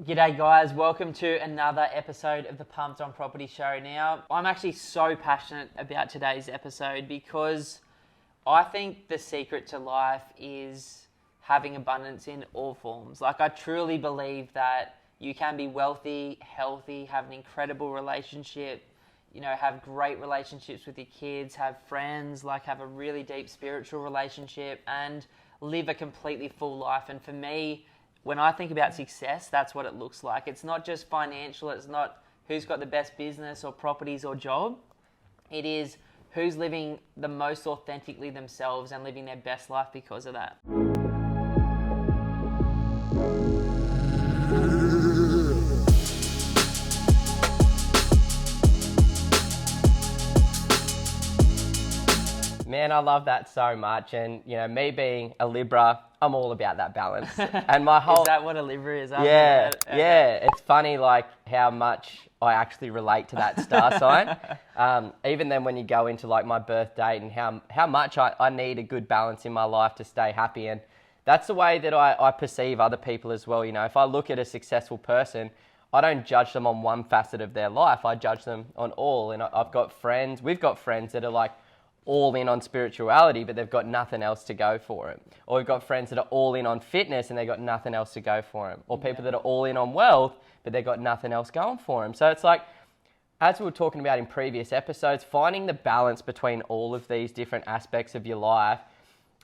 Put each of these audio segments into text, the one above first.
G'day guys, welcome to another episode of the Pumped on Property Show. Now, I'm actually so passionate about today's episode because I think the secret to life is having abundance in all forms. Like, I truly believe that you can be wealthy, healthy, have an incredible relationship, have great relationships with your kids, have friends, have a really deep spiritual relationship and live a completely full life. And for me, when I think about success, that's what it looks like. It's not just financial. It's not who's got the best business or properties or job. It is who's living the most authentically themselves and living their best life because of that. Man, I love that so much. And, me being a Libra, I'm all about that balance. And my whole... Is that what a Libra is? Yeah. It's funny, how much I actually relate to that star sign. Even then when you go into, my birth date and how much I need a good balance in my life to stay happy. And that's the way that I perceive other people as well. If I look at a successful person, I don't judge them on one facet of their life. I judge them on all. And we've got friends that are all in on spirituality, but they've got nothing else to go for it. Or we've got friends that are all in on fitness and they've got nothing else to go for it. Or people that are all in on wealth, but they've got nothing else going for them. So it's as we were talking about in previous episodes, finding the balance between all of these different aspects of your life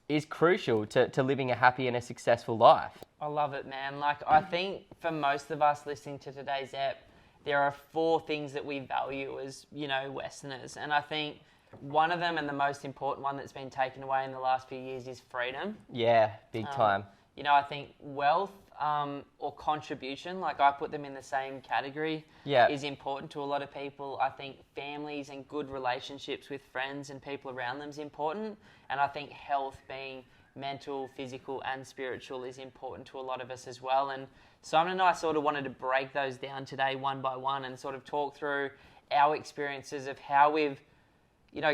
is crucial to living a happy and a successful life. I love it, man. I think for most of us listening to today's ep, there are 4 things that we value as, Westerners. And I think one of them, and the most important one that's been taken away in the last few years, is freedom. Yeah, big time. I think wealth or contribution, I put them in the same category, is important to a lot of people. I think families and good relationships with friends and people around them is important. And I think health, being mental, physical and spiritual, is important to a lot of us as well. And Simon and I sort of wanted to break those down today one by one and sort of talk through our experiences of how we've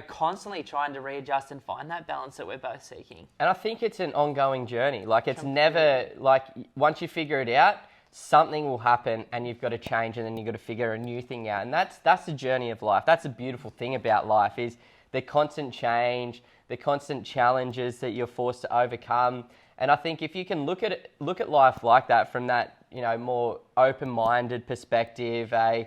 constantly trying to readjust and find that balance that we're both seeking. And I think it's an ongoing journey. It's never, once you figure it out, something will happen and you've got to change and then you've got to figure a new thing out. And that's the journey of life. That's a beautiful thing about life, is the constant change, the constant challenges that you're forced to overcome. And I think if you can look at life like that, from that, more open-minded perspective, an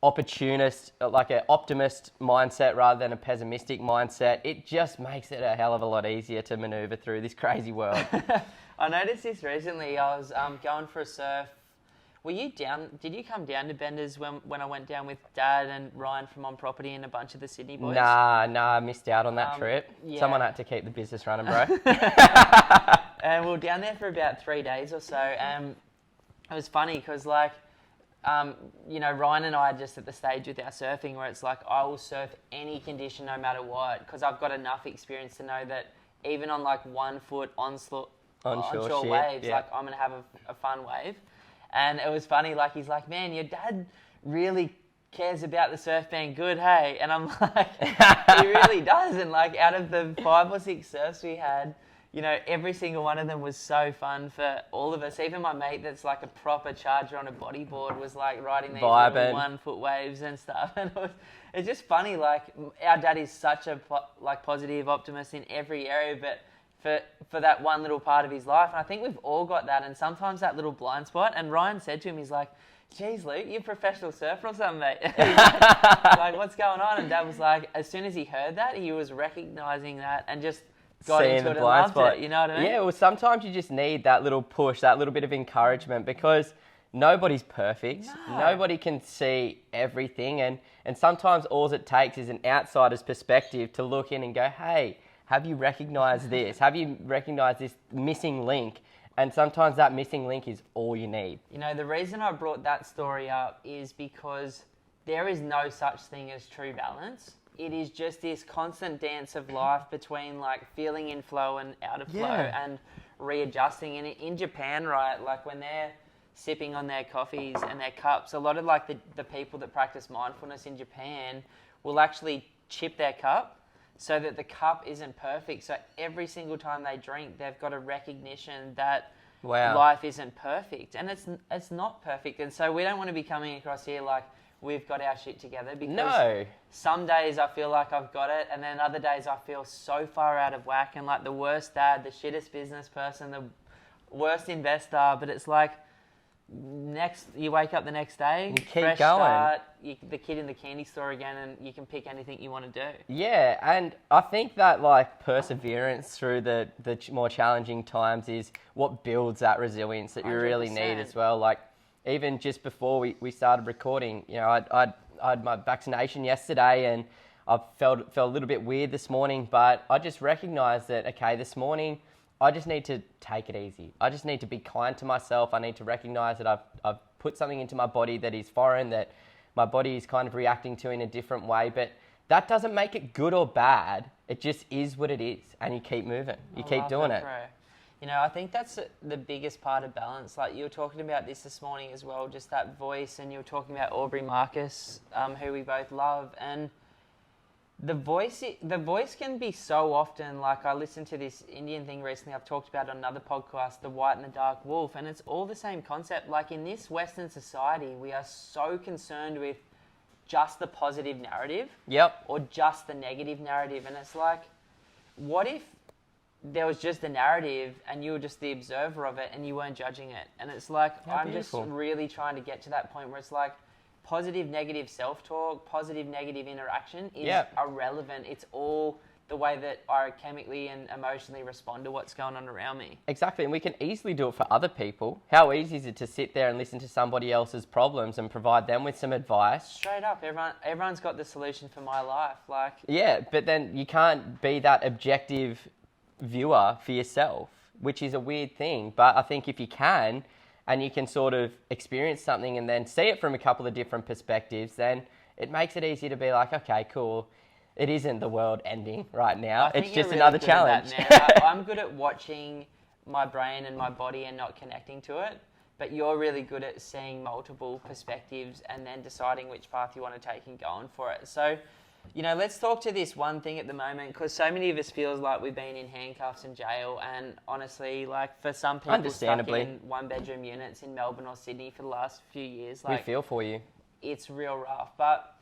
opportunist, an optimist mindset rather than a pessimistic mindset, it just makes it a hell of a lot easier to maneuver through this crazy world. I noticed this recently. I was going for a surf. Did you come down to Benders when I went down with Dad and Ryan from On Property and a bunch of the Sydney boys? Nah, I missed out on that trip. Yeah. Someone had to keep the business running, bro. And we were down there for about 3 days or so. And it was funny because Ryan and I are just at the stage with our surfing where it's I will surf any condition no matter what, because I've got enough experience to know that even on 1 foot onshore waves, I'm going to have a fun wave. And it was funny, he's man, your dad really cares about the surf being good, hey? And I'm he really does. And out of the 5 or 6 surfs we had, every single one of them was so fun for all of us. Even my mate that's a proper charger on a bodyboard was riding these little 1 foot waves and stuff. And it's just funny, our dad is such a positive optimist in every area, but for that one little part of his life. And I think we've all got that, and sometimes that little blind spot. And Ryan said to him, he's geez, Luke, you're a professional surfer or something, mate. What's going on? And Dad was as soon as he heard that, he was recognising that and just got into it and loved it, you know what I mean? Yeah, well, sometimes you just need that little push, that little bit of encouragement, because nobody's perfect. No. Nobody can see everything. And sometimes all it takes is an outsider's perspective to look in and go, hey, have you recognised this? Have you recognised this missing link? And sometimes that missing link is all you need. The reason I brought that story up is because there is no such thing as true balance. It is just this constant dance of life between feeling in flow and out of flow and readjusting. And in Japan, right, when they're sipping on their coffees and their cups, a lot of the people that practice mindfulness in Japan will actually chip their cup so that the cup isn't perfect. So every single time they drink, they've got a recognition that life isn't perfect, and it's not perfect. And so we don't want to be coming across here like we've got our shit together, because some days I feel like I've got it, and then other days I feel so far out of whack and like the worst dad, the shittest business person, the worst investor. But it's like, you wake up the next day, you keep fresh going. start, the kid in the candy store again, and you can pick anything you want to do. Yeah, and I think that like perseverance through the more challenging times is what builds that resilience that you 100%. really need as well. Like even just before we started recording, you know, I had my vaccination yesterday, and I felt a little bit weird this morning, but I just recognized that, okay, this morning I just need to take it easy. I just need to be kind to myself. I need to recognize that I've put something into my body that is foreign, that my body is kind of reacting to in a different way. But that doesn't make it good or bad. It just is what it is. And you keep moving. You keep doing it. Bro. You know, I think that's the biggest part of balance. Like you were talking about this morning as well, just that voice. And you were talking about Aubrey Marcus, who we both love. And the voice can be so often, like I listened to this Indian thing recently, I've talked about on another podcast, The White and the Dark Wolf, and it's all the same concept. Like in this Western society, we are so concerned with just the positive narrative, or just the negative narrative. And it's like, what if there was just a narrative and you were just the observer of it and you weren't judging it? And it's like, I'm beautiful. Just really trying to get to that point where it's like, positive, negative self-talk, positive, negative interaction is irrelevant. It's all the way that I chemically and emotionally respond to what's going on around me. Exactly, and we can easily do it for other people. How easy is it to sit there and listen to somebody else's problems and provide them with some advice? Straight up, everyone's got the solution for my life. Like, yeah, but then you can't be that objective viewer for yourself, which is a weird thing. But I think if you can, and you can sort of experience something and then see it from a couple of different perspectives, then it makes it easier to be like, okay, cool. It isn't the world ending right now. It's just really another challenge. I'm good at watching my brain and my body and not connecting to it, but you're really good at seeing multiple perspectives and then deciding which path you want to take and going for it. So, you know, let's talk to this one thing at the moment, because so many of us feels like we've been in handcuffs in jail, and honestly, like for some people stuck in one-bedroom units in Melbourne or Sydney for the last few years, like, we feel for you. It's real rough. But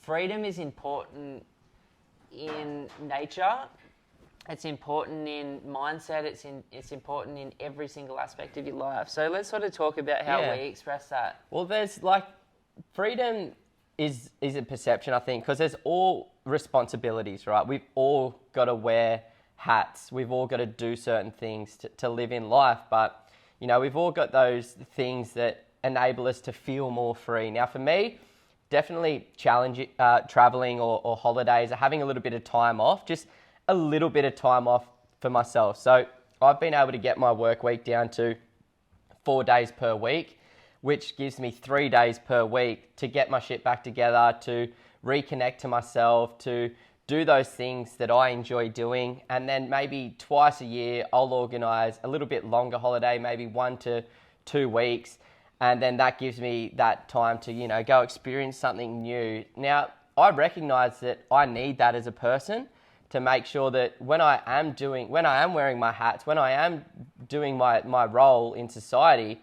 freedom is important in nature. It's important in mindset. It's important in every single aspect of your life. So let's sort of talk about how we express that. Well, there's like freedom is a perception, I think, because there's all responsibilities, right? We've all got to wear hats. We've all got to do certain things to live in life. But, you know, we've all got those things that enable us to feel more free. Now, for me, definitely traveling or holidays or having a little bit of time off, just a little bit of time off for myself. So I've been able to get my work week down to 4 days per week, which gives me 3 days per week to get my shit back together, to reconnect to myself, to do those things that I enjoy doing. And then maybe twice a year, I'll organize a little bit longer holiday, maybe 1 to 2 weeks. And then that gives me that time to, you know, go experience something new. Now, I recognize that I need that as a person to make sure that when I am wearing my hats, when I am doing my role in society,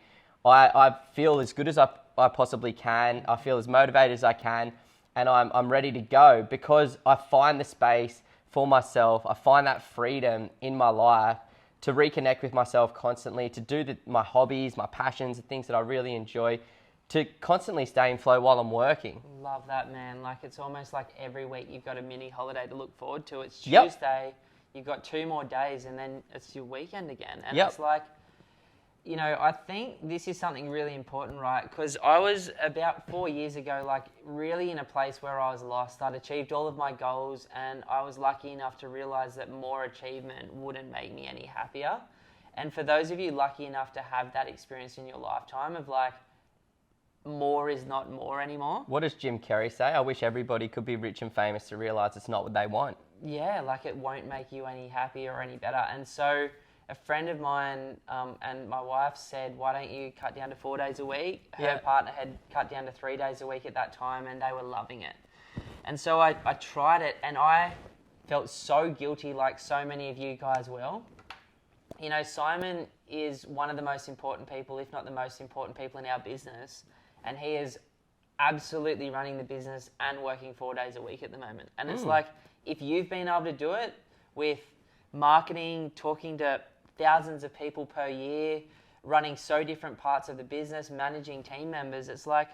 I feel as good as I possibly can. I feel as motivated as I can, and I'm ready to go because I find the space for myself. I find that freedom in my life to reconnect with myself constantly, to do my hobbies, my passions, the things that I really enjoy, to constantly stay in flow while I'm working. Love that, man. Like, it's almost like every week you've got a mini holiday to look forward to. It's Tuesday, you've got 2 more days, and then it's your weekend again. And it's like, you know, I think this is something really important, right? Because I was about 4 years ago, like really in a place where I was lost. I'd achieved all of my goals, and I was lucky enough to realize that more achievement wouldn't make me any happier. And for those of you lucky enough to have that experience in your lifetime of like, more is not more anymore. What does Jim Carrey say? I wish everybody could be rich and famous to realize it's not what they want. Yeah, like it won't make you any happier or any better. And so a friend of mine and my wife said, why don't you cut down to 4 days a week? Her partner had cut down to 3 days a week at that time, and they were loving it. And so I tried it, and I felt so guilty, like so many of you guys will. You know, Simon is one of the most important people, if not the most important people in our business. And he is absolutely running the business and working 4 days a week at the moment. And it's like, if you've been able to do it with marketing, talking to thousands of people per year, running so different parts of the business, managing team members, it's like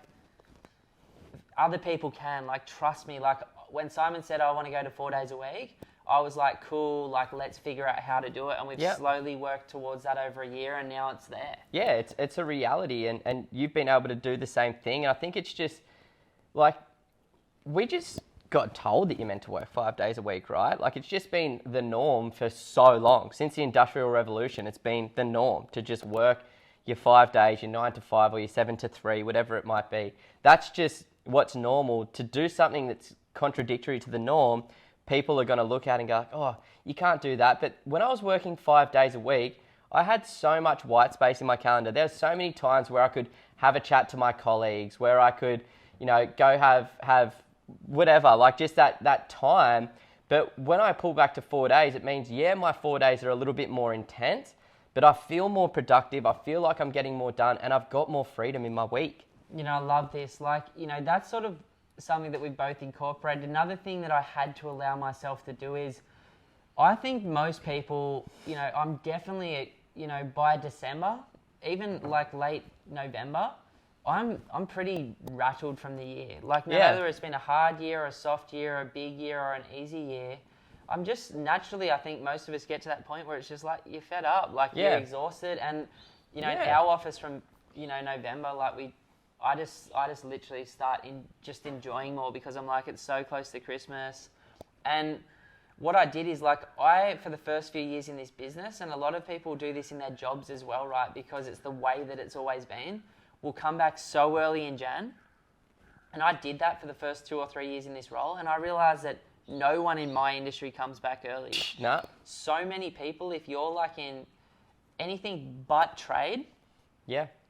other people can. Like, trust me, like when Simon said, I want to go to 4 days a week, I was like, cool, like let's figure out how to do it. And we've slowly worked towards that over a year, and now it's there. Yeah, it's a reality, and you've been able to do the same thing. And I think it's just like, we just got told that you're meant to work 5 days a week, right? Like, it's just been the norm for so long. Since the Industrial Revolution, it's been the norm to just work your 5 days, your 9 to 5 or your 7 to 3, whatever it might be. That's just what's normal. To do something that's contradictory to the norm, people are going to look at it and go, oh, you can't do that. But when I was working 5 days a week, I had so much white space in my calendar. There's so many times where I could have a chat to my colleagues, where I could, you know, go have whatever, like just that time. But when I pull back to 4 days, it means, my 4 days are a little bit more intense, but I feel more productive. I feel like I'm getting more done, and I've got more freedom in my week. You know, I love this. Like, you know, that's sort of something that we both incorporated. Another thing that I had to allow myself to do is, I think most people, you know, I'm definitely, you know, by December, even like late November, I'm pretty rattled from the year. Like, whether it's been a hard year or a soft year or a big year or an easy year, I'm just naturally, I think most of us get to that point where it's just like, you're fed up, like you're exhausted. And, you know, in our office from, you know, November, like I just literally start just enjoying more, because I'm like, it's so close to Christmas. And what I did is, like, for the first few years in this business, and a lot of people do this in their jobs as well, right? Because it's the way that it's always been. We'll come back so early in Jan. And I did that for the first 2 or 3 years in this role. And I realized that no one in my industry comes back early. No. So many people, if you're like in anything but trade,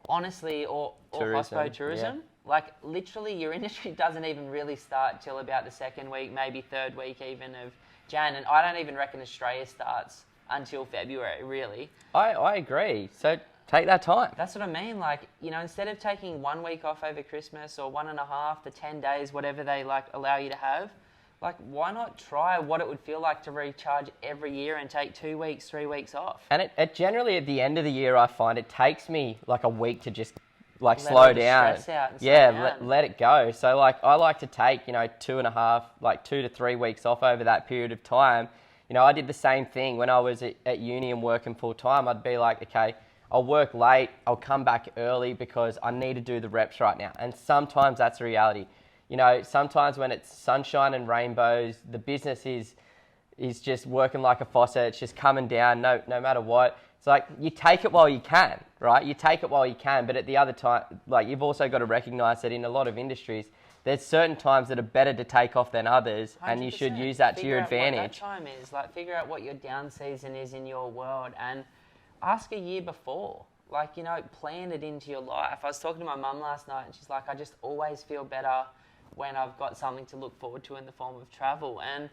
honestly, or hospo tourism, like literally your industry doesn't even really start till about the second week, maybe third week even of Jan. And I don't even reckon Australia starts until February, really. I agree. So take that time. That's what I mean. Like, you know, instead of taking 1 week off over Christmas, or 1.5 to 10 days, whatever they like allow you to have, like, why not try what it would feel like to recharge every year and take 2 weeks, 3 weeks off? And it generally, at the end of the year, I find it takes me like a week to just like slow down. Stress out and slow down. Let it go. So like, I like to take, you know, 2.5, like 2 to 3 weeks off over that period of time. You know, I did the same thing when I was at uni and working full time. I'd be like, okay, I'll work late, I'll come back early because I need to do the reps right now. And sometimes that's a reality. You know, sometimes when it's sunshine and rainbows, the business is just working like a faucet. It's just coming down no matter what. It's like, you take it while you can, right? You take it while you can, but at the other time, like, you've also got to recognize that in a lot of industries, there's certain times that are better to take off than others, 100%. And you should use that to your advantage. Figure out what that time is. Like, figure out what your down season is in your world, and ask a year before. Like, you know, plan it into your life. I was talking to my mum last night, and she's like, I just always feel better when I've got something to look forward to in the form of travel. And,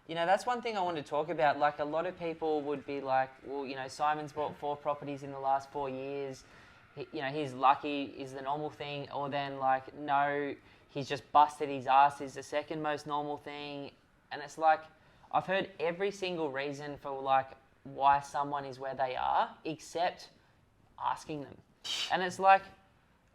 you know, that's one thing I want to talk about. Like, a lot of people would be like, well, you know, Simon's bought 4 properties in the last 4 years. You know, he's lucky is the normal thing. Or then, like, no, he's just busted his ass is the second most normal thing. And it's like, I've heard every single reason for, like, why someone is where they are, except asking them. And it's like,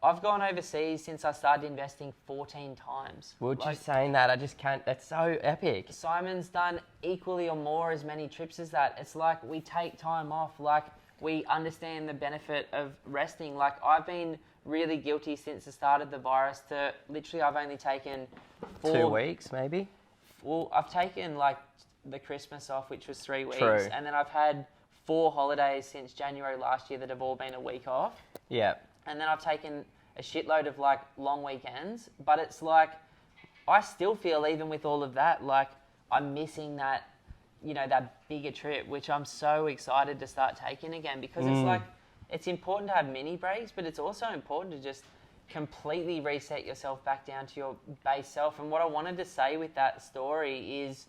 I've gone overseas since I started investing 14 times. Would you saying that? I just can't. That's so epic. Simon's done equally or more as many trips as that. It's like, we take time off. Like, we understand the benefit of resting. Like, I've been really guilty since the start of the virus to literally, I've only taken 2 weeks, maybe? Well, I've taken like the Christmas off, which was 3 weeks. True. And then I've had 4 holidays since January last year that have all been a week off. Yeah. And then I've taken a shitload of like long weekends, but it's like, I still feel, even with all of that, like I'm missing that, you know, that bigger trip, which I'm so excited to start taking again, because it's like, it's important to have mini breaks, but it's also important to just completely reset yourself back down to your base self. And what I wanted to say with that story is,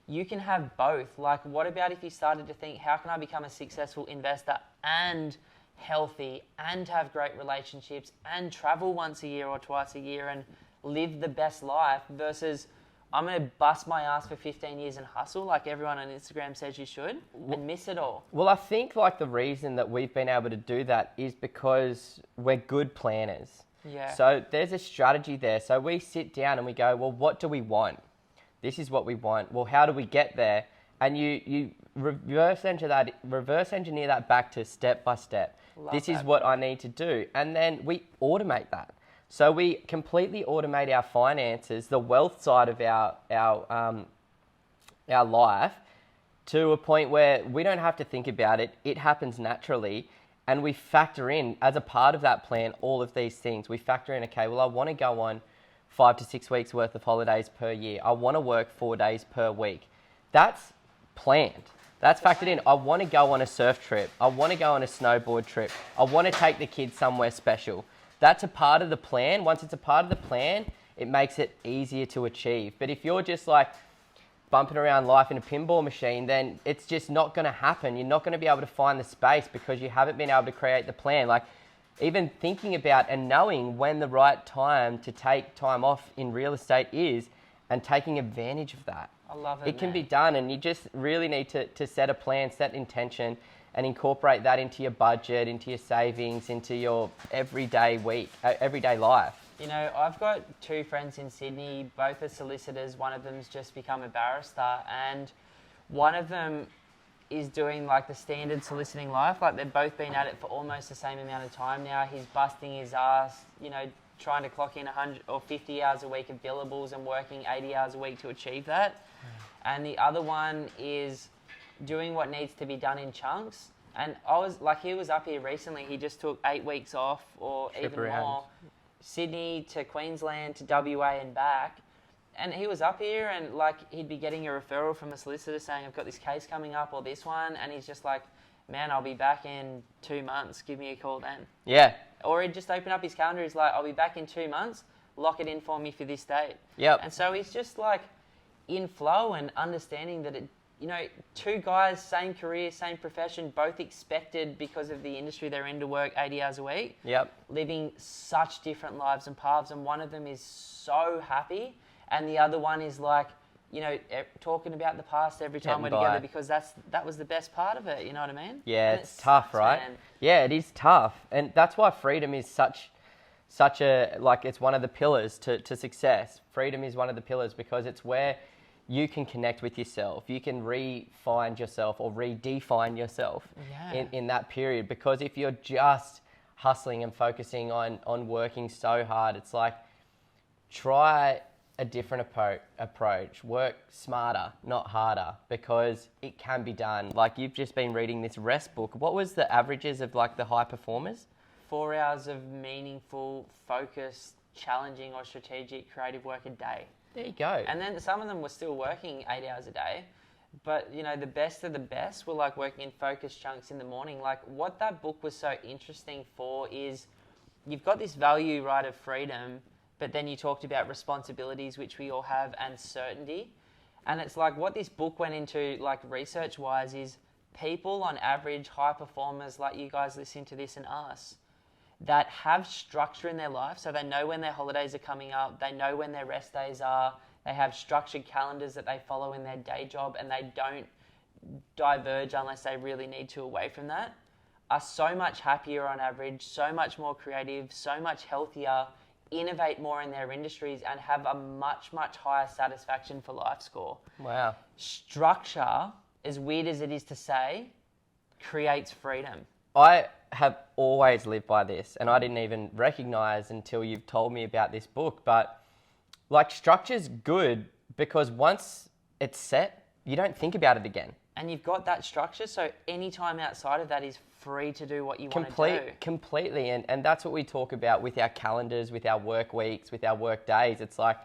you can have both. Like, what about if you started to think, how can I become a successful investor and healthy and have great relationships and travel once a year or twice a year and live the best life versus I'm going to bust my ass for 15 years and hustle like everyone on Instagram says you should and miss it all? Well, I think like the reason that we've been able to do that is because we're good planners. Yeah. So there's a strategy there. So we sit down and we go, well, what do we want? This is what we want. Well, how do we get there? And you reverse engineer that back to step by step. This is what I need to do. And then we automate that. So we completely automate our finances, the wealth side of our life, to a point where we don't have to think about it. It happens naturally. And we factor in, as a part of that plan, all of these things. We factor in, okay, well, I want to go on 5 to 6 weeks worth of holidays per year. I want to work 4 days per week. That's planned. That's factored in. I want to go on a surf trip. I want to go on a snowboard trip. I want to take the kids somewhere special. That's a part of the plan. Once it's a part of the plan, it makes it easier to achieve. But if you're just like bumping around life in a pinball machine, then it's just not going to happen. You're not going to be able to find the space because you haven't been able to create the plan. Like, even thinking about and knowing when the right time to take time off in real estate is and taking advantage of that. I love it. It can be done, and you just really need to set a plan, set intention, and incorporate that into your budget, into your savings, into your everyday life. You know, I've got 2 friends in Sydney, both are solicitors. One of them's just become a barrister, and one of them is doing like the standard soliciting life. Like, they've both been at it for almost the same amount of time now. He's busting his ass, you know, trying to clock in 100 or 50 hours a week of billables and working 80 hours a week to achieve that. And the other one is doing what needs to be done in chunks. And I was like, he was up here recently. He just took 8 weeks off or Trip even around. more. Sydney to Queensland to WA and back. And he was up here and like he'd be getting a referral from a solicitor saying, I've got this case coming up or this one. And he's just like, man, I'll be back in 2 months. Give me a call then. Yeah. Or he'd just open up his calendar. He's like, I'll be back in 2 months. Lock it in for me for this date. Yep. And so he's just like in flow and understanding that, 2 guys, same career, same profession, both expected because of the industry they're in to work 80 hours a week. Yep. Living such different lives and paths. And one of them is so happy. And the other one is like, talking about the past every time we're together because that was the best part of it. You know what I mean? Yeah, it's tough, right? Man. Yeah, it is tough. And that's why freedom is such a, like, it's one of the pillars to success. Freedom is one of the pillars because it's where you can connect with yourself. You can re-find yourself or redefine yourself in that period. Because if you're just hustling and focusing on working so hard, it's like, try a different approach. Work smarter, not harder, because it can be done. Like, you've just been reading this rest book. What was the averages of like the high performers? 4 hours of meaningful, focused, challenging or strategic creative work a day. There you go. And then some of them were still working 8 hours a day. But, the best of the best were like working in focused chunks in the morning. Like, what that book was so interesting for is you've got this value, right, of freedom, but then you talked about responsibilities, which we all have, and certainty. And it's like what this book went into, like research-wise, is people on average, high performers like you guys listening to this and us, that have structure in their life, so they know when their holidays are coming up, they know when their rest days are, they have structured calendars that they follow in their day job, and they don't diverge unless they really need to away from that, are so much happier on average, so much more creative, so much healthier, innovate more in their industries, and have a much, much higher satisfaction for life score. Wow. Structure, as weird as it is to say, creates freedom. I have always lived by this, and I didn't even recognize until you've told me about this book, but like, structure's good because once it's set, you don't think about it again. And you've got that structure, so any time outside of that is free to do what you want to do. Completely, and that's what we talk about with our calendars, with our work weeks, with our work days. It's like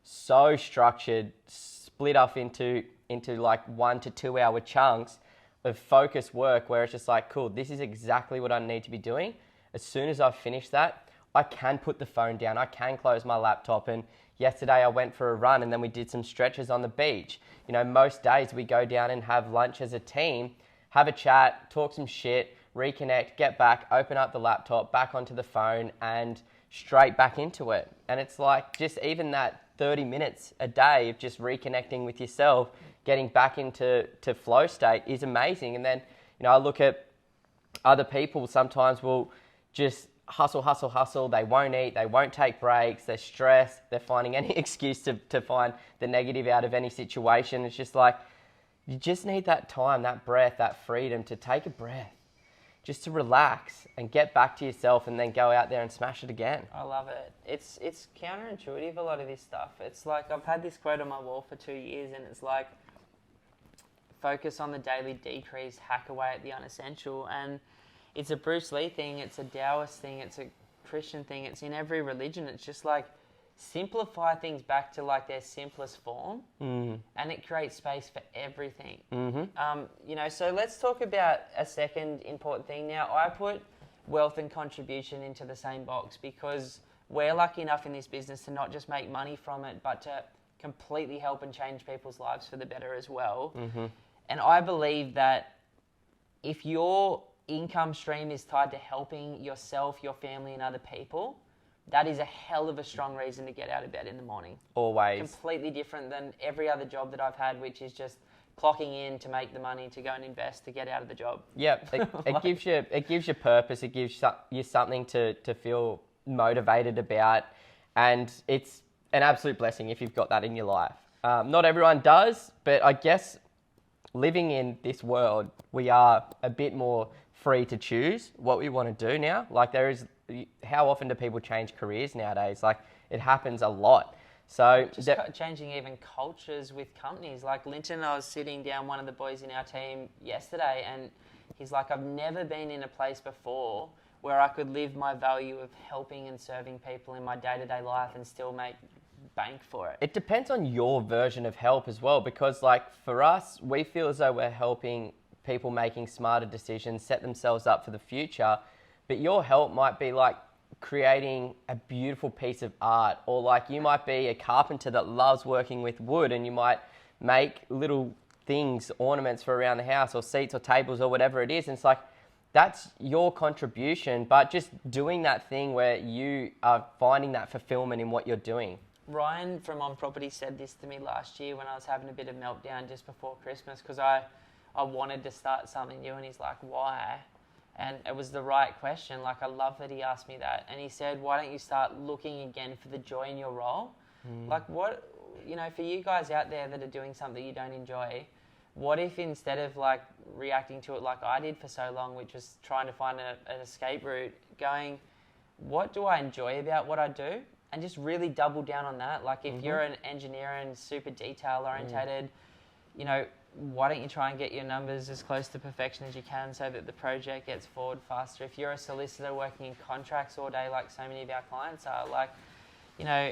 so structured, split up into like 1 to 2 hour chunks of focused work where it's just like, cool, this is exactly what I need to be doing. As soon as I've finished that, I can put the phone down. I can close my laptop. And yesterday I went for a run and then we did some stretches on the beach. You know, most days we go down and have lunch as a team, have a chat, talk some shit, reconnect, get back, open up the laptop, back onto the phone and straight back into it. And it's like just even that 30 minutes a day of just reconnecting with yourself, getting back into flow state is amazing. And then, you know, I look at other people sometimes will just hustle. They won't eat, they won't take breaks, they're stressed, they're finding any excuse to find the negative out of any situation. It's just like, you just need that time, that breath, that freedom to take a breath, just to relax and get back to yourself and then go out there and smash it again. I love it. It's counterintuitive, a lot of this stuff. It's like, I've had this quote on my wall for 2 years and it's like, focus on the daily decrease, hack away at the unessential. And it's a Bruce Lee thing, it's a Taoist thing, it's a Christian thing, it's in every religion. It's just like, simplify things back to like their simplest form, and it creates space for everything. You know, so let's talk about a second important thing now. I put wealth and contribution into the same box because we're lucky enough in this business to not just make money from it, but to completely help and change people's lives for the better as well. And I believe that if your income stream is tied to helping yourself, your family, and other people, that is a hell of a strong reason to get out of bed in the morning. Always. Completely different than every other job that I've had, which is just clocking in to make the money, to go and invest, to get out of the job. Yeah, it gives you purpose. It gives you something to feel motivated about. And it's an absolute blessing if you've got that in your life. Not everyone does, but I guess living in this world, we are a bit more free to choose what we want to do now. Like how often do people change careers nowadays? Like it happens a lot. So just changing even cultures with companies. Like Linton, I was sitting down one of the boys in our team yesterday and he's like, I've never been in a place before where I could live my value of helping and serving people in my day-to-day life and still make bank for it. It depends on your version of help as well, because like for us, we feel as though we're helping people making smarter decisions, set themselves up for the future. But your help might be like creating a beautiful piece of art, or like you might be a carpenter that loves working with wood and you might make little things, ornaments for around the house or seats or tables or whatever it is. And it's like, that's your contribution, but just doing that thing where you are finding that fulfillment in what you're doing. Ryan from On Property said this to me last year when I was having a bit of meltdown just before Christmas because I wanted to start something new, and he's like, why? And it was the right question. Like, I love that he asked me that. And he said, why don't you start looking again for the joy in your role? Like what, you know, for you guys out there that are doing something you don't enjoy, what if instead of like reacting to it like I did for so long, which was trying to find an escape route, going, what do I enjoy about what I do? And just really double down on that. Like if you're an engineer and super detail orientated, you know, why don't you try and get your numbers as close to perfection as you can so that the project gets forward faster? If you're a solicitor working in contracts all day, like so many of our clients are, like, you know,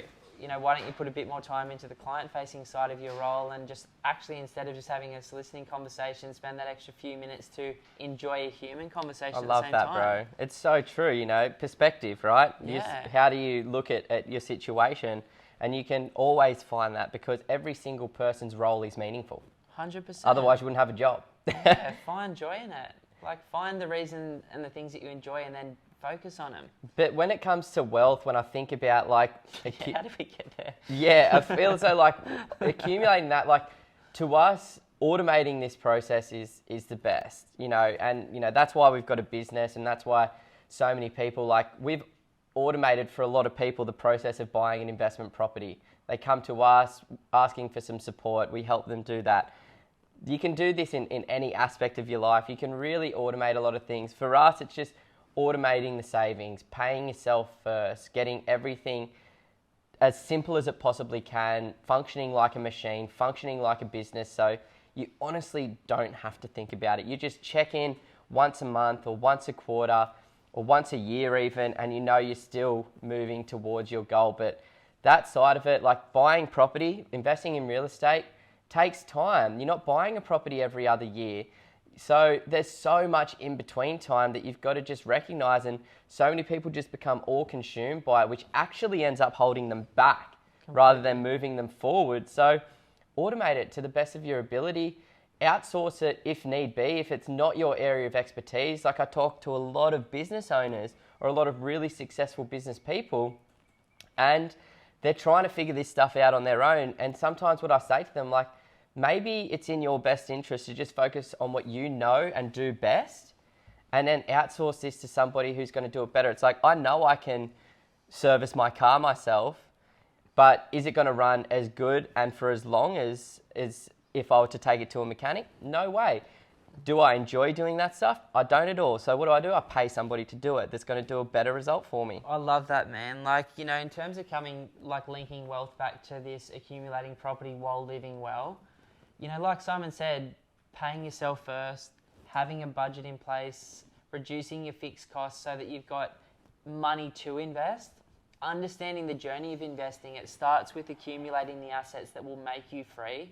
why don't you put a bit more time into the client-facing side of your role and just actually, instead of just having a soliciting conversation, spend that extra few minutes to enjoy a human conversation at the same time. I love that, bro. It's so true, you know, perspective, right? Yeah. How do you look at your situation? And you can always find that because every single person's role is meaningful. 100%. Otherwise, you wouldn't have a job. Yeah, find joy in it. Like, find the reason and the things that you enjoy and then focus on them. But when it comes to wealth, when I think about like... How do we get there? Yeah, I feel as though like accumulating that, like to us, automating this process is the best, you know, and you know, that's why we've got a business, and that's why so many people, like we've automated for a lot of people the process of buying an investment property. They come to us asking for some support. We help them do that. You can do this in any aspect of your life. You can really automate a lot of things. For us, it's just automating the savings, paying yourself first, getting everything as simple as it possibly can, functioning like a machine, functioning like a business. So you honestly don't have to think about it. You just check in once a month or once a quarter or once a year even, and you know you're still moving towards your goal. But that side of it, like buying property, investing in real estate, takes time. You're not buying a property every other year. So there's so much in between time that you've got to just recognize, and so many people just become all consumed by it, which actually ends up holding them back rather than moving them forward. So automate it to the best of your ability, outsource it if need be, if it's not your area of expertise. Like I talk to a lot of business owners or a lot of really successful business people, and they're trying to figure this stuff out on their own. And sometimes what I say to them, like, maybe it's in your best interest to just focus on what you know and do best, and then outsource this to somebody who's going to do it better. It's like, I know I can service my car myself, but is it going to run as good and for as long as if I were to take it to a mechanic? No way. Do I enjoy doing that stuff? I don't at all. So what do? I pay somebody to do it that's going to do a better result for me. I love that, man. Like, you know, in terms of linking wealth back to this accumulating property while living well, you know, like Simon said, paying yourself first, having a budget in place, reducing your fixed costs so that you've got money to invest, understanding the journey of investing. It starts with accumulating the assets that will make you free.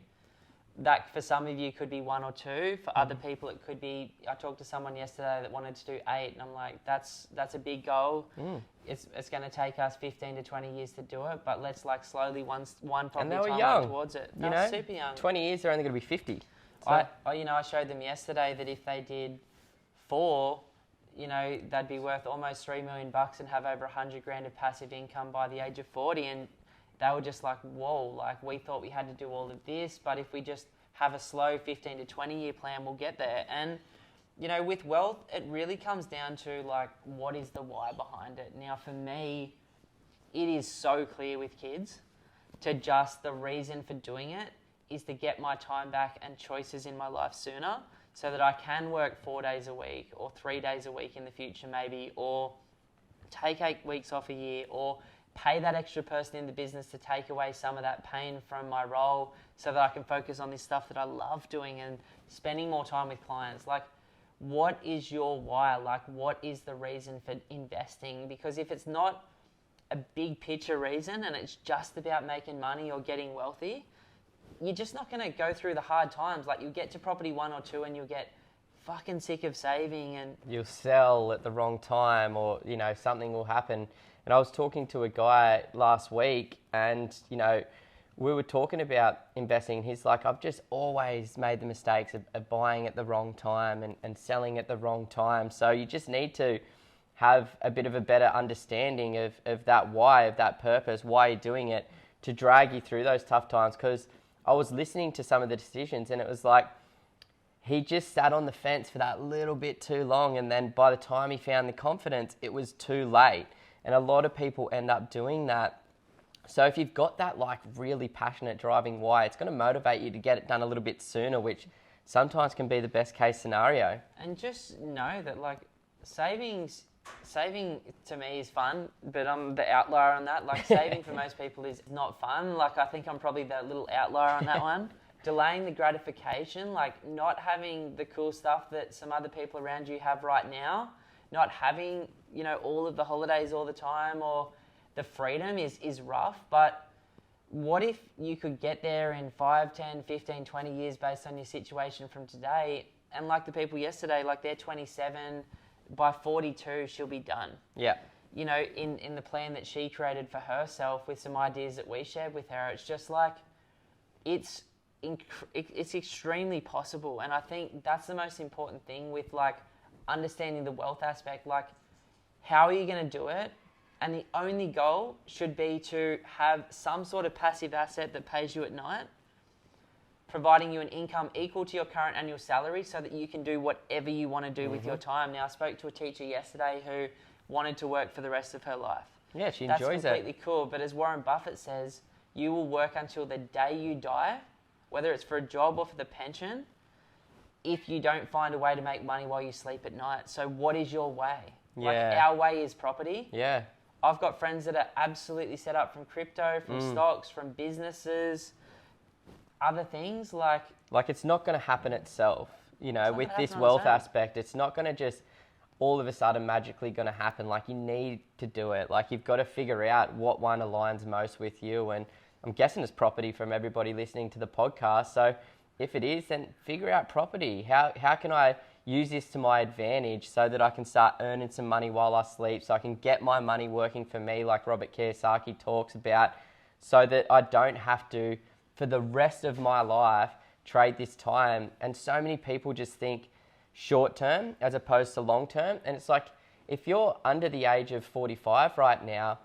That for some of you could be 1 or 2. For other people, it could be, I talked to someone yesterday that wanted to do 8, and I'm like, that's a big goal. It's going to take us 15 to 20 years to do it, but let's like slowly one property time towards it. They were super young. 20 years, they're only going to be 50. So. I showed them yesterday that if they did 4, you know, they'd be worth almost $3 million and have over 100 grand of passive income by the age of 40. And they were just like, whoa, like we thought we had to do all of this, but if we just have a slow 15 to 20 year plan, we'll get there. And, you know, with wealth, it really comes down to like, what is the why behind it? Now, for me, it is so clear with kids to just the reason for doing it is to get my time back and choices in my life sooner so that I can work 4 days a week or 3 days a week in the future maybe, or take 8 weeks off a year, or pay that extra person in the business to take away some of that pain from my role so that I can focus on this stuff that I love doing and spending more time with clients. Like, what is your why? Like, what is the reason for investing? Because if it's not a big picture reason and it's just about making money or getting wealthy, you're just not going to go through the hard times. Like, you'll get to property 1 or 2 and you'll get fucking sick of saving, and you'll sell at the wrong time, or, you know, something will happen. And I was talking to a guy last week, and, you know, we were talking about investing. He's like, I've just always made the mistakes of buying at the wrong time and selling at the wrong time. So you just need to have a bit of a better understanding of that why, of that purpose, why you're doing it, to drag you through those tough times. Because I was listening to some of the decisions, and it was like, he just sat on the fence for that little bit too long. And then by the time he found the confidence, it was too late. And a lot of people end up doing that. So if you've got that like really passionate driving why, it's going to motivate you to get it done a little bit sooner, which sometimes can be the best case scenario. And just know that like saving to me is fun, but I'm the outlier on that. Like, saving for most people is not fun. Like, I think I'm probably the little outlier on that one. Delaying the gratification, like not having the cool stuff that some other people around you have right now, not having, you know, all of the holidays all the time, or the freedom is rough. But what if you could get there in 5, 10, 15, 20 years based on your situation from today? And like the people yesterday, like they're 27, by 42 she'll be done. Yeah. You know, in the plan that she created for herself with some ideas that we shared with her, it's just like, it's extremely possible. And I think that's the most important thing with like understanding the wealth aspect. Like, how are you going to do it? And the only goal should be to have some sort of passive asset that pays you at night, providing you an income equal to your current annual salary so that you can do whatever you want to do with your time. Now, I spoke to a teacher yesterday who wanted to work for the rest of her life. Yeah, she enjoys it. That's completely cool. But as Warren Buffett says, you will work until the day you die, whether it's for a job or for the pension, if you don't find a way to make money while you sleep at night. So what is your way? Yeah. Like, our way is property. Yeah. I've got friends that are absolutely set up from crypto, from stocks, from businesses, other things. Like it's not going to happen itself. You know, with this wealth aspect, it's not going to just all of a sudden magically going to happen. Like, you need to do it. Like, you've got to figure out what one aligns most with you. And I'm guessing it's property from everybody listening to the podcast. So if it is, then figure out property. How can I use this to my advantage so that I can start earning some money while I sleep, so I can get my money working for me, like Robert Kiyosaki talks about, so that I don't have to, for the rest of my life, trade this time. And so many people just think short term as opposed to long term. And it's like, if you're under the age of 45 right now,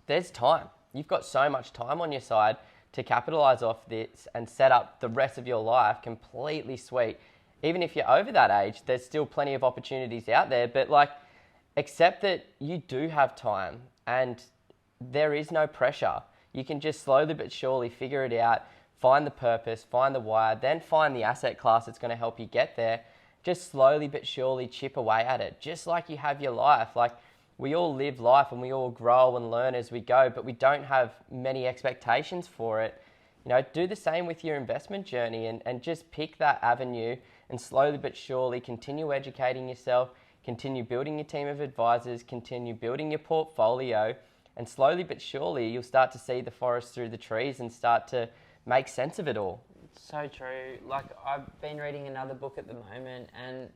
there's time. You've got so much time on your side to capitalize off this and set up the rest of your life completely sweet. Even if you're over that age, there's still plenty of opportunities out there, but like, accept that you do have time and there is no pressure. You can just slowly but surely figure it out, find the purpose, find the why, then find the asset class that's going to help you get there. Just slowly but surely chip away at it, just like you have your life. Like, we all live life and we all grow and learn as we go, but we don't have many expectations for it. You know, do the same with your investment journey and just pick that avenue and slowly but surely continue educating yourself, continue building your team of advisors, continue building your portfolio, and slowly but surely you'll start to see the forest through the trees and start to make sense of it all. So true. Like, I've been reading another book at the moment, and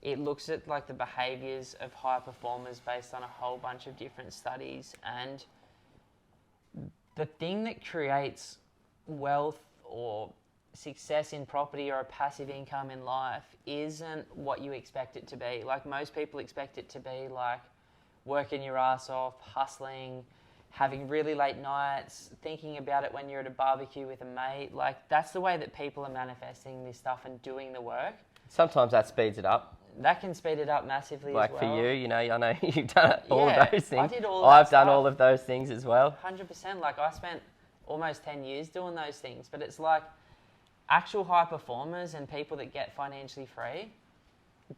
it looks at like the behaviors of high performers based on a whole bunch of different studies. And the thing that creates wealth or success in property or a passive income in life isn't what you expect it to be. Like, most people expect it to be like working your ass off, hustling, having really late nights, thinking about it when you're at a barbecue with a mate. Like, that's the way that people are manifesting this stuff and doing the work. Sometimes that speeds it up. That can speed it up massively like as well. Like for you, you know, I know you've done all of those things. I did all I've done all of those things as well. 100%. Like, I spent almost 10 years doing those things. But it's like, actual high performers and people that get financially free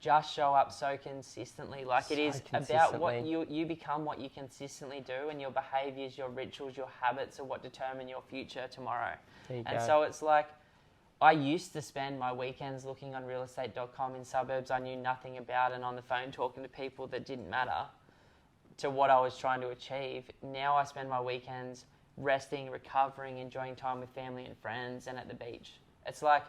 just show up so consistently. Like, it is about what you become, what you consistently do, and your behaviors, your rituals, your habits are what determine your future tomorrow. And so it's like, I used to spend my weekends looking on realestate.com in suburbs I knew nothing about and on the phone talking to people that didn't matter to what I was trying to achieve. Now I spend my weekends resting, recovering, enjoying time with family and friends, and at the beach. It's like,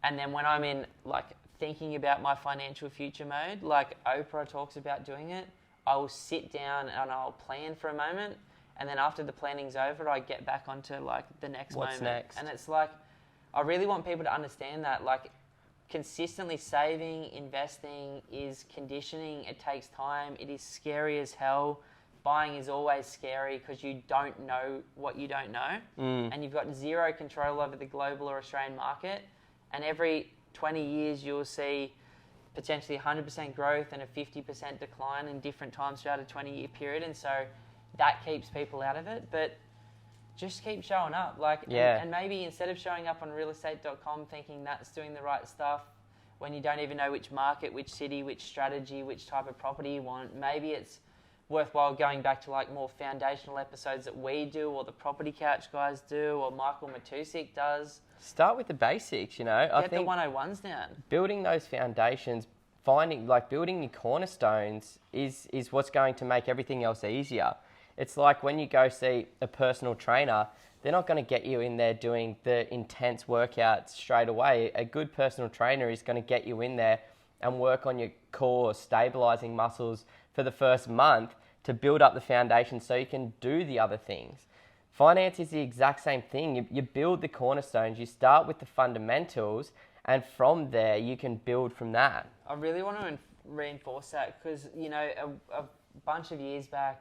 and then when I'm in like thinking about my financial future mode, like Oprah talks about doing it, I will sit down and I'll plan for a moment, and then after the planning's over, I get back onto like the next moment. What's next? And it's like, I really want people to understand that, like, consistently saving, investing is conditioning. It takes time. It is scary as hell. Buying is always scary because you don't know what you don't know. And you've got zero control over the global or Australian market. And every 20 years, you'll see potentially 100% growth and a 50% decline in different times throughout a 20-year period. And so that keeps people out of it. But just keep showing up. Like, and maybe instead of showing up on realestate.com thinking that's doing the right stuff when you don't even know which market, which city, which strategy, which type of property you want, maybe it's worthwhile going back to like more foundational episodes that we do, or the Property Couch guys do, or Michael Matusik does. Start with the basics, you know. Get the 101s down. Building those foundations, building your cornerstones is what's going to make everything else easier. It's like when you go see a personal trainer, they're not going to get you in there doing the intense workouts straight away. A good personal trainer is going to get you in there and work on your core, stabilizing muscles for the first month to build up the foundation so you can do the other things. Finance is the exact same thing. You build the cornerstones, you start with the fundamentals, and from there you can build from that. I really want to reinforce that because, you know, a bunch of years back,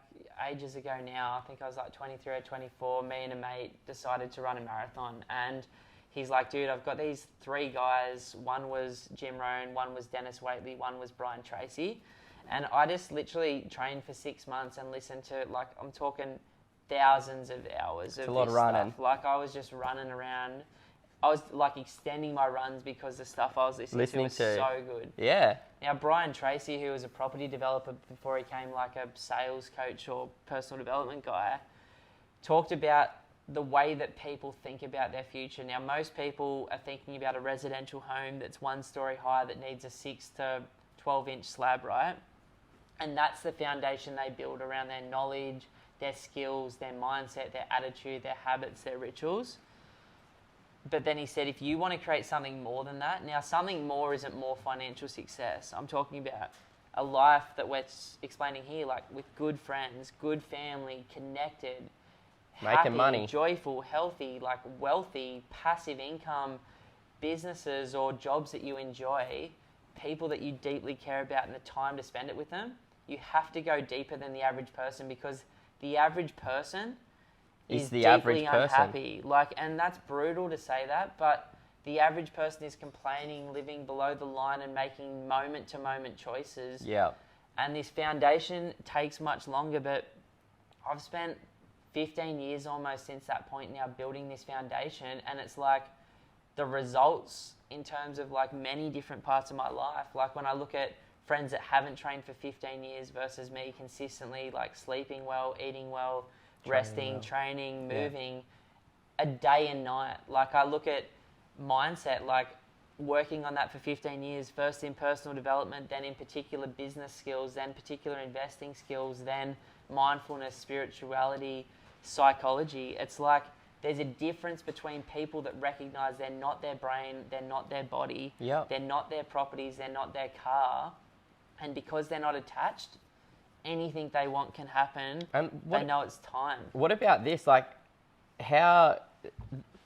ages ago now, I think I was like 23 or 24, me and a mate decided to run a marathon, and he's like, dude, I've got these 3 guys. One was Jim Rohn, one was Dennis Waitley, one was Brian Tracy. And I just literally trained for 6 months and listened to, like, I'm talking thousands of hours of this stuff. Like, I was just running around. I was like extending my runs because the stuff I was listening to was so good. Yeah. Now, Brian Tracy, who was a property developer before he came like a sales coach or personal development guy, talked about the way that people think about their future. Now, most people are thinking about a residential home that's 1 story high that needs a 6 to 12-inch slab, right? And that's the foundation they build around their knowledge, their skills, their mindset, their attitude, their habits, their rituals. But then he said, if you want to create something more than that, now something more isn't more financial success. I'm talking about a life that we're explaining here, like with good friends, good family, connected, making happy, money, joyful, healthy, like wealthy, passive income, businesses or jobs that you enjoy, people that you deeply care about and the time to spend it with them. You have to go deeper than the average person, because the average person is the deeply average unhappy. Like, and that's brutal to say that, but the average person is complaining, living below the line and making moment-to-moment choices. Yeah. And this foundation takes much longer, but I've spent 15 years almost since that point now building this foundation, and it's like the results in terms of like many different parts of my life. Like when I look at friends that haven't trained for 15 years versus me consistently, like sleeping well, eating well, resting, training, moving, a day and night. Like I look at mindset, like working on that for 15 years, first in personal development, then in particular business skills, then particular investing skills, then mindfulness, spirituality, psychology. It's like there's a difference between people that recognize they're not their brain, they're not their body, they're not their properties, they're not their car, and because they're not attached, anything they want can happen. They know it's time. What about this? Like, how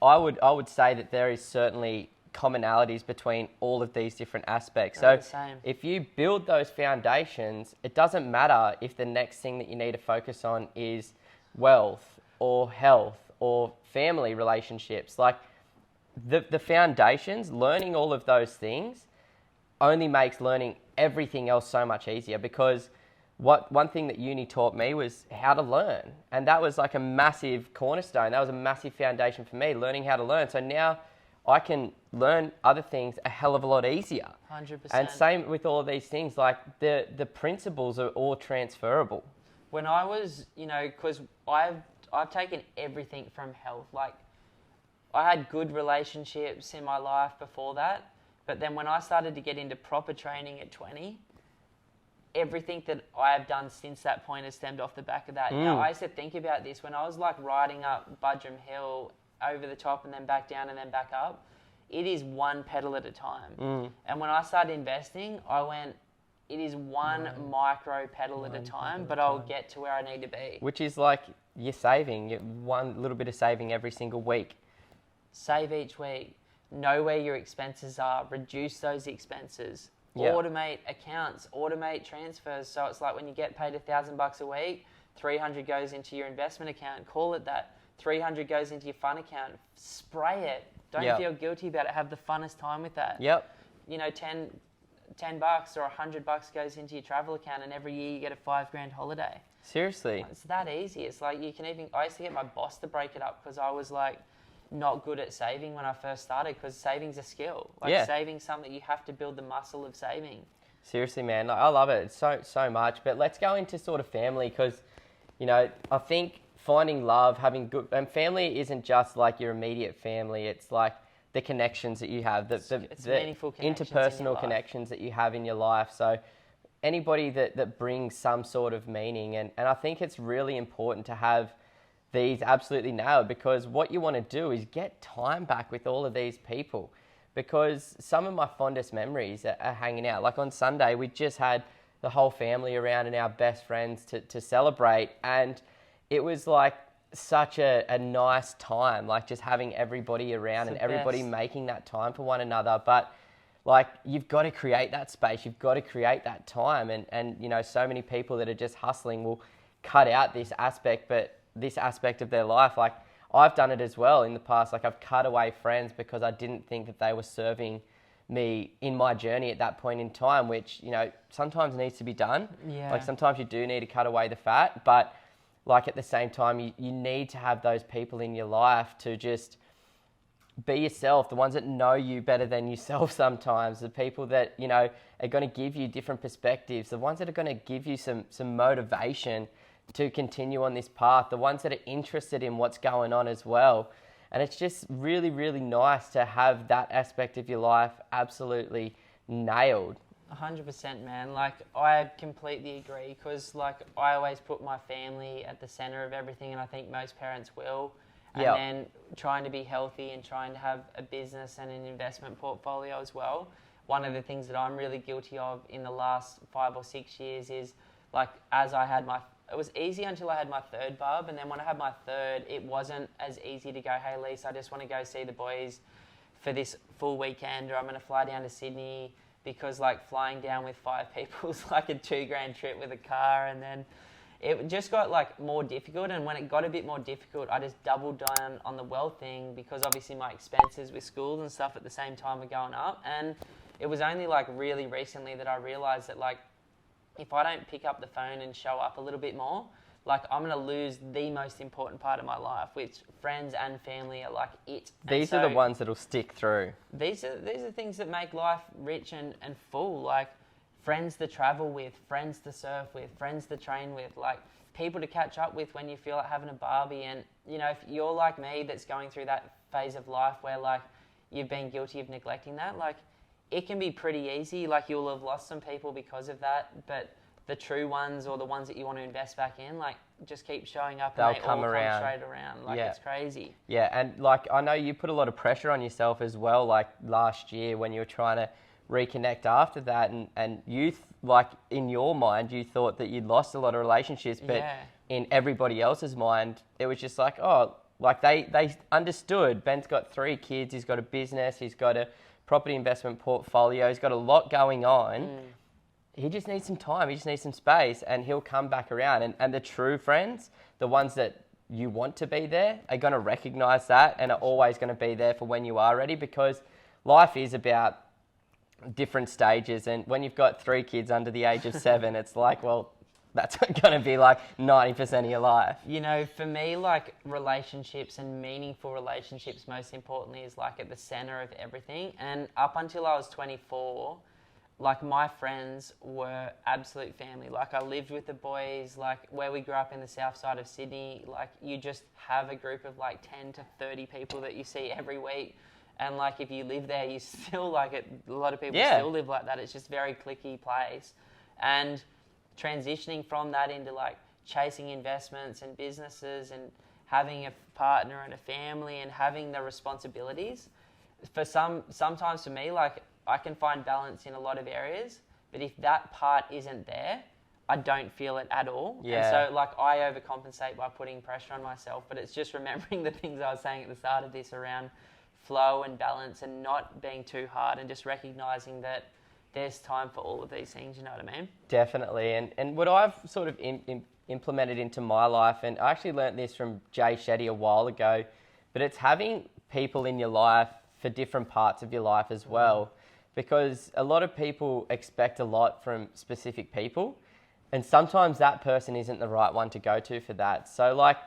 I would say that there is certainly commonalities between all of these different aspects. They're so the same. If you build those foundations, it doesn't matter if the next thing that you need to focus on is wealth or health or family relationships. Like the foundations, learning all of those things only makes learning everything else so much easier, because one thing that uni taught me was how to learn. And that was like a massive cornerstone. That was a massive foundation for me, learning how to learn. So now I can learn other things a hell of a lot easier. 100%. And same with all of these things, like the principles are all transferable. When I was, because I've taken everything from health. Like I had good relationships in my life before that. But then when I started to get into proper training at 20, everything that I have done since that point has stemmed off the back of that. Now, I used to think about this when I was like riding up Budrum Hill over the top and then back down and then back up. It is one pedal at a time. And when I started investing, I went, it is one micro pedal at a time, but I'll get to where I need to be. Which is like you're saving, one little bit of saving every single week. Save each week. Know where your expenses are. Reduce those expenses. Automate accounts. Automate transfers. So it's like when you get paid $1,000 a week, 300 goes into your investment account. Call it that. 300 goes into your fun account. Spray it. Don't feel guilty about it. Have the funnest time with that. $10 or $100 goes into your travel account, and every year you get a $5,000 holiday. Seriously. It's that easy. It's like I used to get my boss to break it up because I was like not good at saving when I first started, because saving's a skill. Saving's something you have to build the muscle of saving. Seriously, man. I love it so much. But let's go into sort of family, because, I think finding love, having good... And family isn't just like your immediate family. It's like the connections that you have, the meaningful connections interpersonal connections that you have in your life. So anybody that brings some sort of meaning. And I think it's really important to have these absolutely nailed, because what you want to do is get time back with all of these people, because some of my fondest memories are hanging out. Like on Sunday, we just had the whole family around and our best friends to celebrate, and it was like such a nice time, like just having everybody around and everybody making that time for one another. But like, you've got to create that space, you've got to create that time, and so many people that are just hustling will cut out this aspect of their life. Like I've done it as well in the past. Like I've cut away friends because I didn't think that they were serving me in my journey at that point in time, which, sometimes needs to be done. Yeah. Like sometimes you do need to cut away the fat, but like at the same time, you need to have those people in your life to just be yourself, the ones that know you better than yourself sometimes, the people that, are going to give you different perspectives, the ones that are going to give you some motivation to continue on this path, the ones that are interested in what's going on as well. And it's just really, really nice to have that aspect of your life absolutely nailed. 100%, man. Like, I completely agree, because like I always put my family at the center of everything, and I think most parents will. and then trying to be healthy and trying to have a business and an investment portfolio as well. One of the things that I'm really guilty of in the last 5 or 6 years is like it was easy until I had my third bub, and then when I had my third, it wasn't as easy to go, hey Lisa, I just want to go see the boys for this full weekend, or I'm going to fly down to Sydney, because like flying down with 5 people is like a $2,000 trip with a car, and then it just got like more difficult. And when it got a bit more difficult, I just doubled down on the wealth thing, because obviously my expenses with schools and stuff at the same time were going up. And it was only like really recently that I realized that like if I don't pick up the phone and show up a little bit more, like I'm going to lose the most important part of my life, which friends and family are like it. These are the ones that'll stick through. These are things that make life rich and full, like friends to travel with, friends to surf with, friends to train with, like people to catch up with when you feel like having a barbie. And, you know, if you're like me that's going through that phase of life where like you've been guilty of neglecting that, like it can be pretty easy. Like you'll have lost some people because of that, but the true ones or the ones that you want to invest back in, like just keep showing up and they all come straight around. Like it's crazy. Yeah, and like I know you put a lot of pressure on yourself as well, like last year when you were trying to reconnect after that, and you like in your mind you thought that you'd lost a lot of relationships, but in everybody else's mind it was just like, oh, like they understood. Ben's got 3 kids, he's got a business, he's got a property investment portfolio, he's got a lot going on. He just needs some time, he just needs some space, and he'll come back around. And the true friends, the ones that you want to be there, are going to recognize that and are always going to be there for when you are ready, because life is about different stages. And when you've got 3 kids under the age of 7, it's like, well, that's going to be like 90% of your life. You know, for me, like relationships and meaningful relationships, most importantly, is like at the center of everything. And up until I was 24, like my friends were absolute family. Like I lived with the boys, like where we grew up in the south side of Sydney, like you just have a group of like 10 to 30 people that you see every week. And like if you live there, you still like it. A lot of people still live like that. It's just a very cliquey place. And transitioning from that into like chasing investments and businesses and having a partner and a family and having the responsibilities, sometimes for me, like I can find balance in a lot of areas, but if that part isn't there, I don't feel it at all. And so like I overcompensate by putting pressure on myself, but it's just remembering the things I was saying at the start of this around flow and balance and not being too hard, and just recognizing that there's time for all of these things, you know what I mean? Definitely. And what I've sort of implemented into my life, and I actually learnt this from Jay Shetty a while ago, but it's having people in your life for different parts of your life as well. Because a lot of people expect a lot from specific people, and sometimes that person isn't the right one to go to for that. So like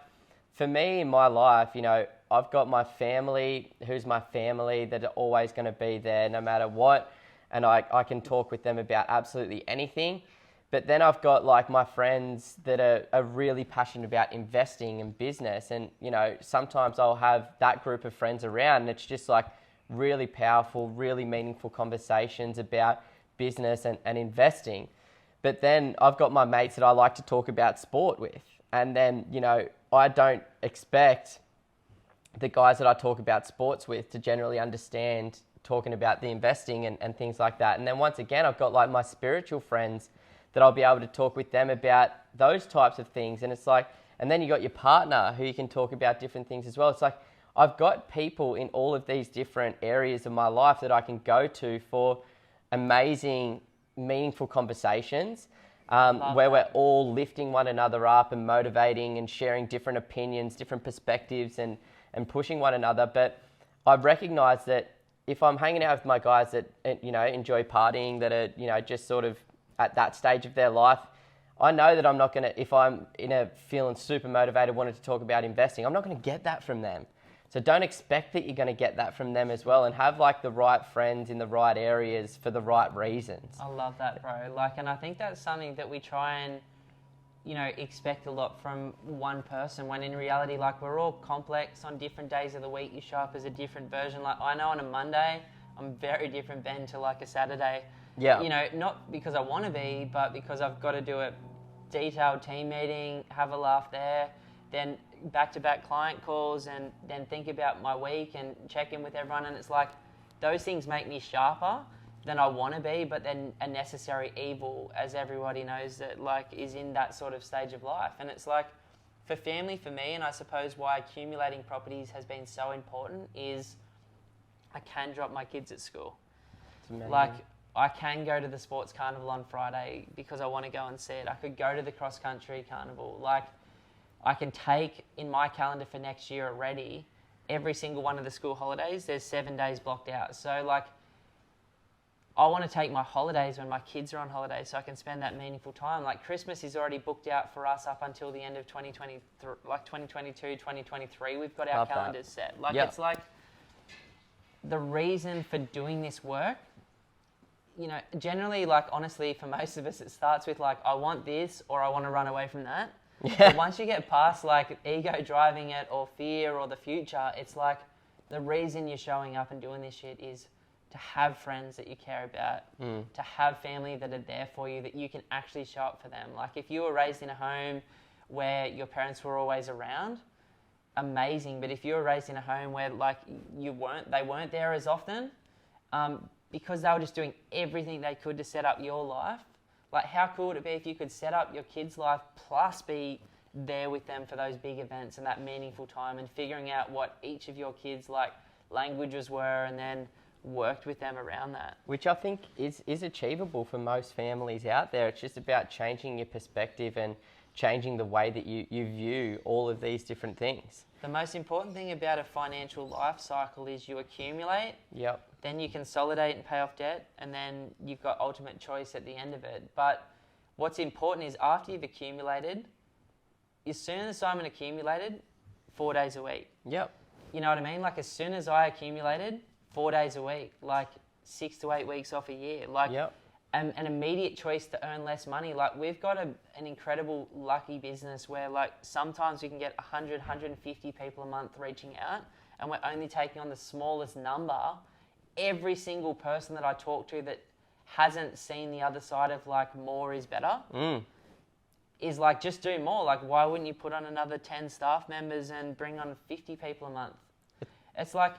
for me in my life, you know, I've got my family, who's my family, that are always going to be there no matter what. And I can talk with them about absolutely anything. But then I've got like my friends that are really passionate about investing and business. And, you know, sometimes I'll have that group of friends around, and it's just like really powerful, really meaningful conversations about business and investing. But then I've got my mates that I like to talk about sport with. And then, you know, I don't expect the guys that I talk about sports with to generally understand talking about the investing and things like that. And then once again, I've got like my spiritual friends that I'll be able to talk with them about those types of things. And it's like, and then you got your partner who you can talk about different things as well. It's like, I've got people in all of these different areas of my life that I can go to for amazing, meaningful conversations where we're all lifting one another up and motivating and sharing different opinions, different perspectives and pushing one another. But I've recognized that if I'm hanging out with my guys that, you know, enjoy partying, that are, you know, just sort of at that stage of their life, I know that I'm not going to, if I'm feeling super motivated, wanting to talk about investing, I'm not going to get that from them. So don't expect that you're going to get that from them as well, and have like the right friends in the right areas for the right reasons. I love that, bro. Like, and I think that's something that we try and, you know, expect a lot from one person, when in reality, like, we're all complex. On different days of the week, you show up as a different version. Like, I know on a Monday, I'm very different Ben to like a Saturday. Yeah. You know, not because I want to be, but because I've got to do a detailed team meeting, have a laugh there. then back-to-back client calls, and then think about my week and check in with everyone. And it's like, those things make me sharper than I want to be, but then a necessary evil, as everybody knows that like is in that sort of stage of life. And it's like, for family, for me, and I suppose why accumulating properties has been so important is I can drop my kids at school. Like, I can go to the sports carnival on Friday because I want to go and see it. I could go to the cross-country carnival. Like, I can take in my calendar for next year already, every single one of the school holidays, there's 7 days blocked out. So, like, I want to take my holidays when my kids are on holiday so I can spend that meaningful time. Like, Christmas is already booked out for us up until the end of 2023, like 2022, 2023. We've got our calendars set. Like, it's like the reason for doing this work, you know, generally, like, honestly, for most of us, it starts with like, I want this or I want to run away from that. But once you get past like ego driving it or fear or the future, it's like the reason you're showing up and doing this shit is to have friends that you care about, to have family that are there for you, that you can actually show up for them. Like, if you were raised in a home where your parents were always around, amazing. But if you were raised in a home where like they weren't there as often, because they were just doing everything they could to set up your life, like, how cool would it be if you could set up your kids' life plus be there with them for those big events and that meaningful time, and figuring out what each of your kids' like languages were, and then worked with them around that. Which I think is achievable for most families out there. It's just about changing your perspective and changing the way that you view all of these different things. The most important thing about a financial life cycle is you accumulate, then you consolidate and pay off debt, and then you've got ultimate choice at the end of it. But what's important is after you've accumulated, as soon as Simon accumulated, 4 days a week. You know what I mean? Like, as soon as I accumulated, 4 days a week, like 6 to 8 weeks off a year. Like, an immediate choice to earn less money. Like, we've got an incredible lucky business where like sometimes we can get 100, 150 people a month reaching out, and we're only taking on the smallest number. Every single person that I talk to that hasn't seen the other side of like more is better is like, just do more. Like, why wouldn't you put on another 10 staff members and bring on 50 people a month? It's like,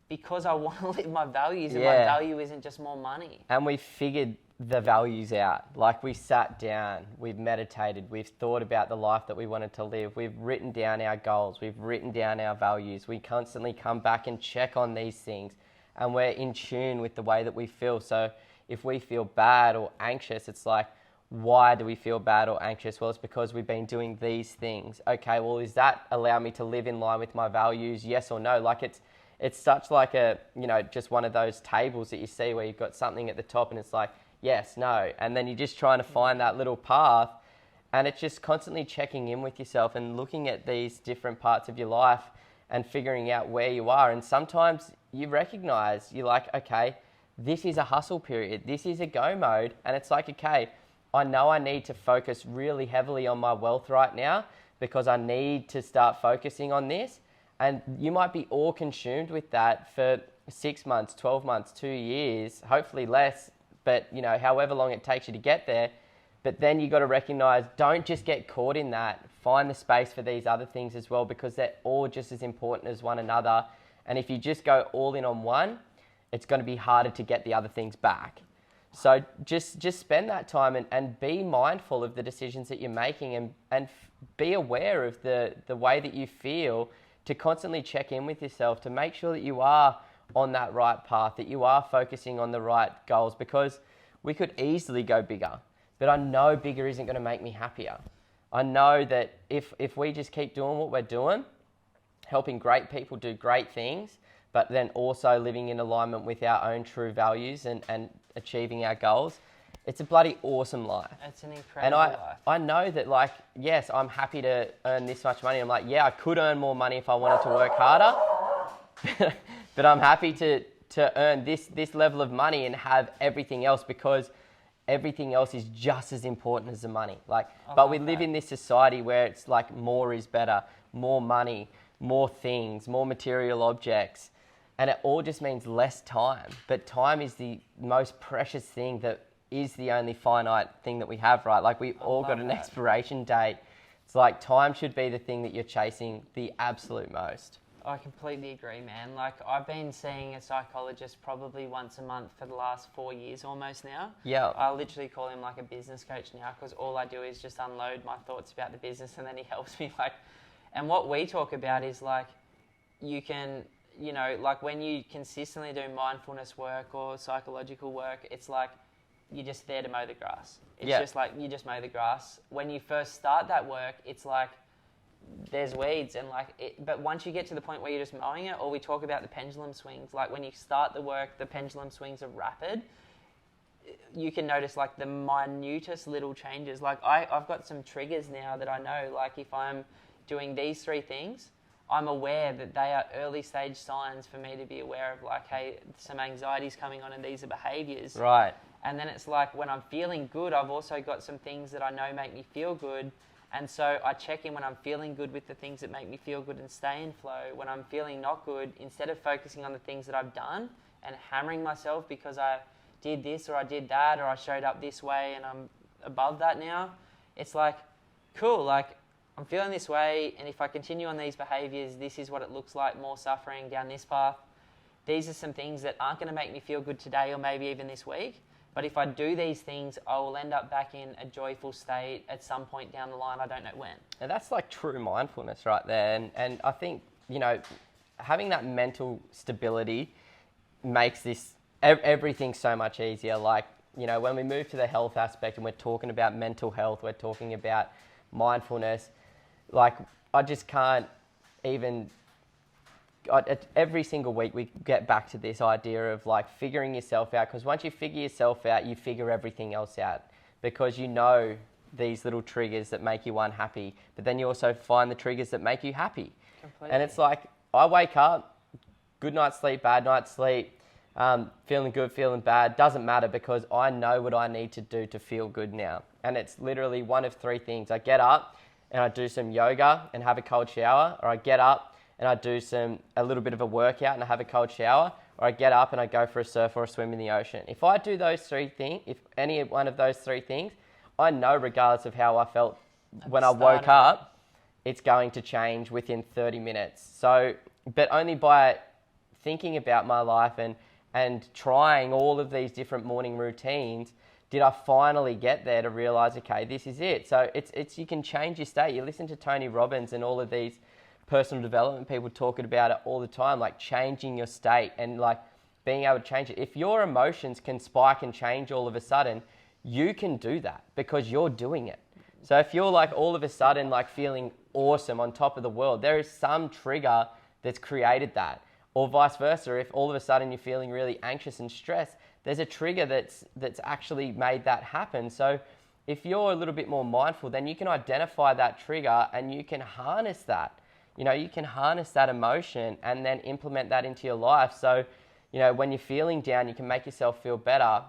because I want to live my values, and my value isn't just more money. And we figured the values out. Like, we sat down, we've meditated, we've thought about the life that we wanted to live, we've written down our goals, we've written down our values. We constantly come back and check on these things, and we're in tune with the way that we feel. So if we feel bad or anxious, it's like, why do we feel bad or anxious? Well, it's because we've been doing these things. Okay, well, does that allow me to live in line with my values? Yes or no? Like, it's such like a, you know, just one of those tables that you see where you've got something at the top and it's like, yes, no. And then you're just trying to find that little path, and it's just constantly checking in with yourself and looking at these different parts of your life and figuring out where you are. And sometimes you recognize, you're like, okay, this is a hustle period. This is a go mode. And it's like, okay, I know I need to focus really heavily on my wealth right now because I need to start focusing on this. And you might be all consumed with that for 6 months, 12 months, 2 years, hopefully less, but you know, however long it takes you to get there. But then you got to recognize, don't just get caught in that. Find the space for these other things as well, because they're all just as important as one another. And if you just go all in on one, it's going to be harder to get the other things back. So just spend that time and be mindful of the decisions that you're making, and be aware of the way that you feel, to constantly check in with yourself to make sure that you are on that right path, that you are focusing on the right goals, because we could easily go bigger, but I know bigger isn't going to make me happier. I know that if we just keep doing what we're doing, helping great people do great things, but then also living in alignment with our own true values and achieving our goals, it's a bloody awesome life. It's an incredible life. I know that, like, yes, I'm happy to earn this much money. I'm like, yeah, I could earn more money if I wanted to work harder, but I'm happy to earn this level of money and have everything else, because everything else is just as important as the money. Like, but we live in this society where it's like more is better, more money, more things, more material objects. And it all just means less time. But time is the most precious thing that is the only finite thing that we have, right? Like, we all got an expiration date. It's like time should be the thing that you're chasing the absolute most. I completely agree, man. Like, I've been seeing a psychologist probably once a month for the last 4 years almost now. Yeah. I literally call him like a business coach now, because all I do is just unload my thoughts about the business, and then he helps me. Like, and what we talk about is like, you can, you know, like when you consistently do mindfulness work or psychological work, it's like you're just there to mow the grass. It's just like you just mow the grass. When you first start that work, it's like there's weeds and like it, but once you get to the point where you're just mowing it, or we talk about the pendulum swings, like when you start the work, the pendulum swings are rapid. You can notice like the minutest little changes. Like I've got some triggers now that I know, like if I'm doing these 3 things, I'm aware that they are early stage signs for me to be aware of, like, hey, some anxiety's coming on and these are behaviors. Right. And then it's like when I'm feeling good, I've also got some things that I know make me feel good. And so I check in when I'm feeling good with the things that make me feel good and stay in flow. When I'm feeling not good, instead of focusing on the things that I've done and hammering myself because I did this or I did that or I showed up this way and I'm above that now, it's like, cool, like I'm feeling this way, and if I continue on these behaviors, this is what it looks like, more suffering down this path. These are some things that aren't going to make me feel good today or maybe even this week. But if I do these things, I will end up back in a joyful state at some point down the line. I don't know when. And that's like true mindfulness right there. And I think, you know, having that mental stability makes this everything so much easier. Like, you know, when we move to the health aspect and we're talking about mental health, we're talking about mindfulness, like I just can't even... every single week we get back to this idea of like figuring yourself out, because once you figure yourself out, you figure everything else out, because you know these little triggers that make you unhappy, but then you also find the triggers that make you happy. Completely. And it's like, I wake up, good night's sleep, bad night's sleep, feeling good, feeling bad, doesn't matter, because I know what I need to do to feel good now. And it's literally one of 3 things. I get up and I do some yoga and have a cold shower, or I get up and I do a little bit of a workout and I have a cold shower, or I get up and I go for a surf or a swim in the ocean. If I do those 3 things, if any one of those 3 things, I know regardless of how I felt when I woke up, it's going to change within 30 minutes. So, but only by thinking about my life and trying all of these different morning routines, did I finally get there to realize, okay, this is it. So it's you can change your state. You listen to Tony Robbins and all of these personal development people talking about it all the time, like changing your state and like being able to change it. If your emotions can spike and change all of a sudden, you can do that because you're doing it. So if you're like all of a sudden like feeling awesome on top of the world, there is some trigger that's created that. Or vice versa, if all of a sudden you're feeling really anxious and stressed, there's a trigger that's actually made that happen. So if you're a little bit more mindful, then you can identify that trigger and you can harness that. You know, you can harness that emotion and then implement that into your life. So, you know, when you're feeling down, you can make yourself feel better.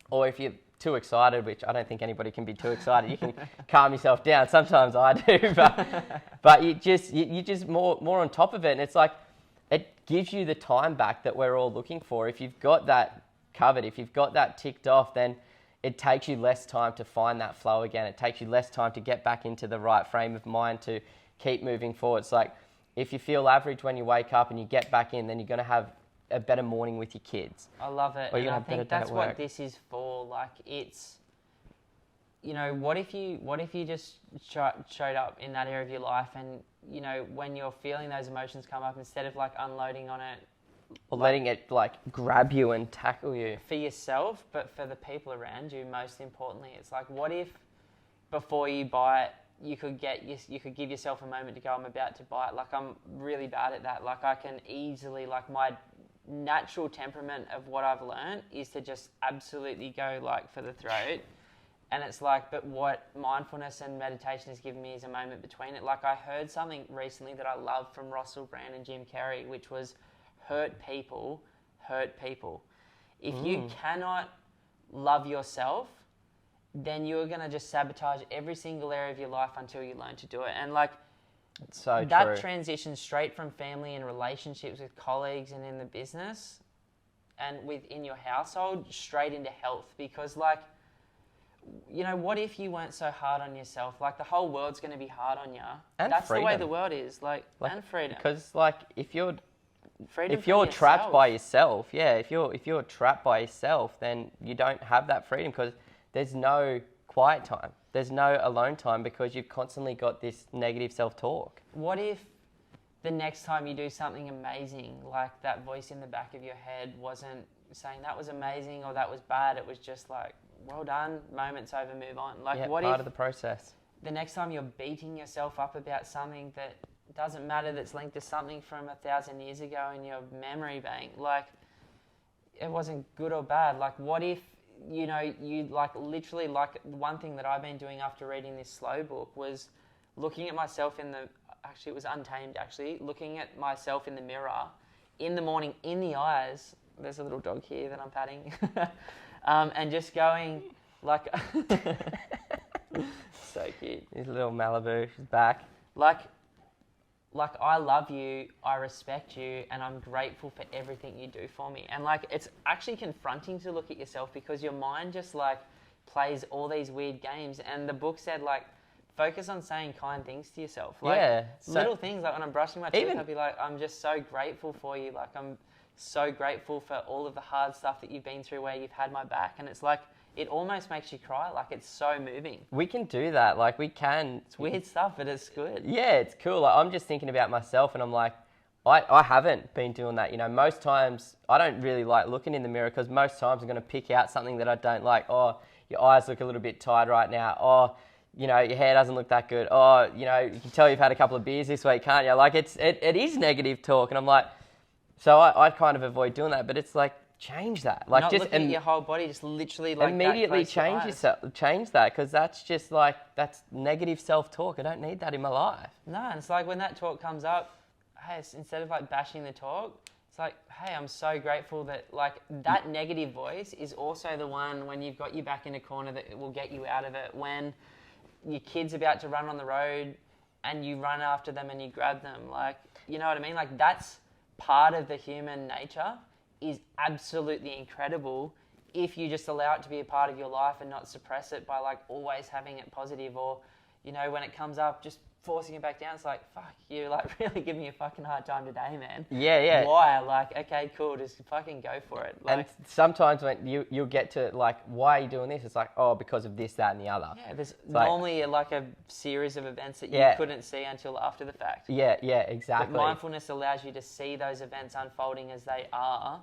Or if you're too excited, which I don't think anybody can be too excited, you can calm yourself down. Sometimes I do, but you just more on top of it. And it's like, it gives you the time back that we're all looking for. If you've got that covered, if you've got that ticked off, then it takes you less time to find that flow again. It takes you less time to get back into the right frame of mind to keep moving forward. It's like, if you feel average when you wake up and you get back in, then you're going to have a better morning with your kids. I love it. And I think that's what this is for. Like, it's, you know, what if you just showed up in that area of your life and, you know, when you're feeling those emotions come up, instead of like unloading on it, or letting it like grab you and tackle you. For yourself, but for the people around you, most importantly, it's like, what if before you buy it, you could give yourself a moment to go, I'm about to buy it. Like, I'm really bad at that. Like, I can easily, like, my natural temperament of what I've learned is to just absolutely go like for the throat. And it's like, but what mindfulness and meditation has given me is a moment between it. Like, I heard something recently that I loved from Russell Brand and Jim Carrey, which was, hurt people. If you cannot love yourself, then you're going to just sabotage every single area of your life until you learn to do it. And like, it's so that true. Transition straight from family and relationships with colleagues and in the business and within your household straight into health. Because like, you know, what if you weren't so hard on yourself? Like, the whole world's going to be hard on you. And that's freedom. The way the world is. Like and freedom. Because, like, if you're trapped by yourself, if you're trapped by yourself, then you don't have that freedom because there's no quiet time. There's no alone time because you've constantly got this negative self-talk. What if the next time you do something amazing, like that voice in the back of your head wasn't saying that was amazing or that was bad, it was just like, well done, moment's over, move on. Like, what part if of the process. The next time you're beating yourself up about something that doesn't matter, that's linked to something from 1,000 years ago in your memory bank, like, it wasn't good or bad. Like, what if, you know, you like literally, like, one thing that I've been doing after reading this slow book was looking at myself it was Untamed, actually, looking at myself in the mirror in the morning, in the eyes. There's a little dog here that I'm patting. And just going, like, so cute. His little Malibu, she's back. Like, I love you, I respect you, and I'm grateful for everything you do for me. And, like, it's actually confronting to look at yourself because your mind just, like, plays all these weird games. And the book said, like, focus on saying kind things to yourself. Like, little things, like when I'm brushing my teeth, I'll be like, I'm just so grateful for you. Like, I'm so grateful for all of the hard stuff that you've been through where you've had my back. And it's like, it almost makes you cry. Like, it's so moving. We can do that. Like, we can. It's weird stuff, but it's good. Yeah, it's cool. Like, I'm just thinking about myself and I'm like, I haven't been doing that. You know, most times I don't really like looking in the mirror because most times I'm going to pick out something that I don't like. Oh, your eyes look a little bit tired right now. Oh, you know, your hair doesn't look that good. Oh, you know, you can tell you've had a couple of beers this week, can't you? Like, it is negative talk. And I'm like, so I kind of avoid doing that. But it's like, change that. Like, not just looking at your whole body, just literally like immediately change yourself. Change that because that's just like, that's negative self-talk. I don't need that in my life. No, and it's like when that talk comes up, hey, instead of like bashing the talk, it's like, hey, I'm so grateful that like that negative voice is also the one when you've got you back in a corner that will get you out of it. When your kid's about to run on the road and you run after them and you grab them, like, you know what I mean? Like, that's part of the human nature is absolutely incredible if you just allow it to be a part of your life and not suppress it by like always having it positive, or, you know, when it comes up, just forcing it back down. It's like, fuck, you're like really giving me a fucking hard time today, man. Yeah. Why? Like, okay, cool, just fucking go for it. Like, and sometimes when you'll get to like, why are you doing this? It's like, oh, because of this, that, and the other. Yeah, there's normally like a series of events that you couldn't see until after the fact. Yeah, exactly. But mindfulness allows you to see those events unfolding as they are,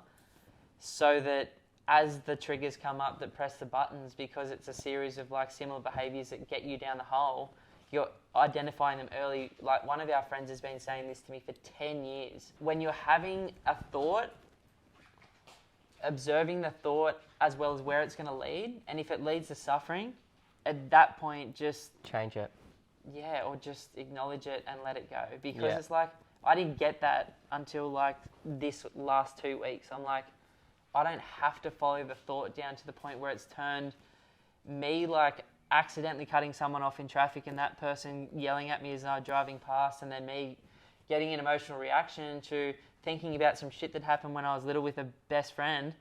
so that as the triggers come up that press the buttons, because it's a series of like similar behaviours that get you down the hole, you're identifying them early. Like, one of our friends has been saying this to me for 10 years. When you're having a thought, observing the thought as well as where it's going to lead, and if it leads to suffering, at that point just change it. Yeah, or just acknowledge it and let it go. Because it's like, I didn't get that until like this last 2 weeks. I'm like, I don't have to follow the thought down to the point where it's turned me like accidentally cutting someone off in traffic and that person yelling at me as I'm driving past, and then me getting an emotional reaction to thinking about some shit that happened when I was little with a best friend.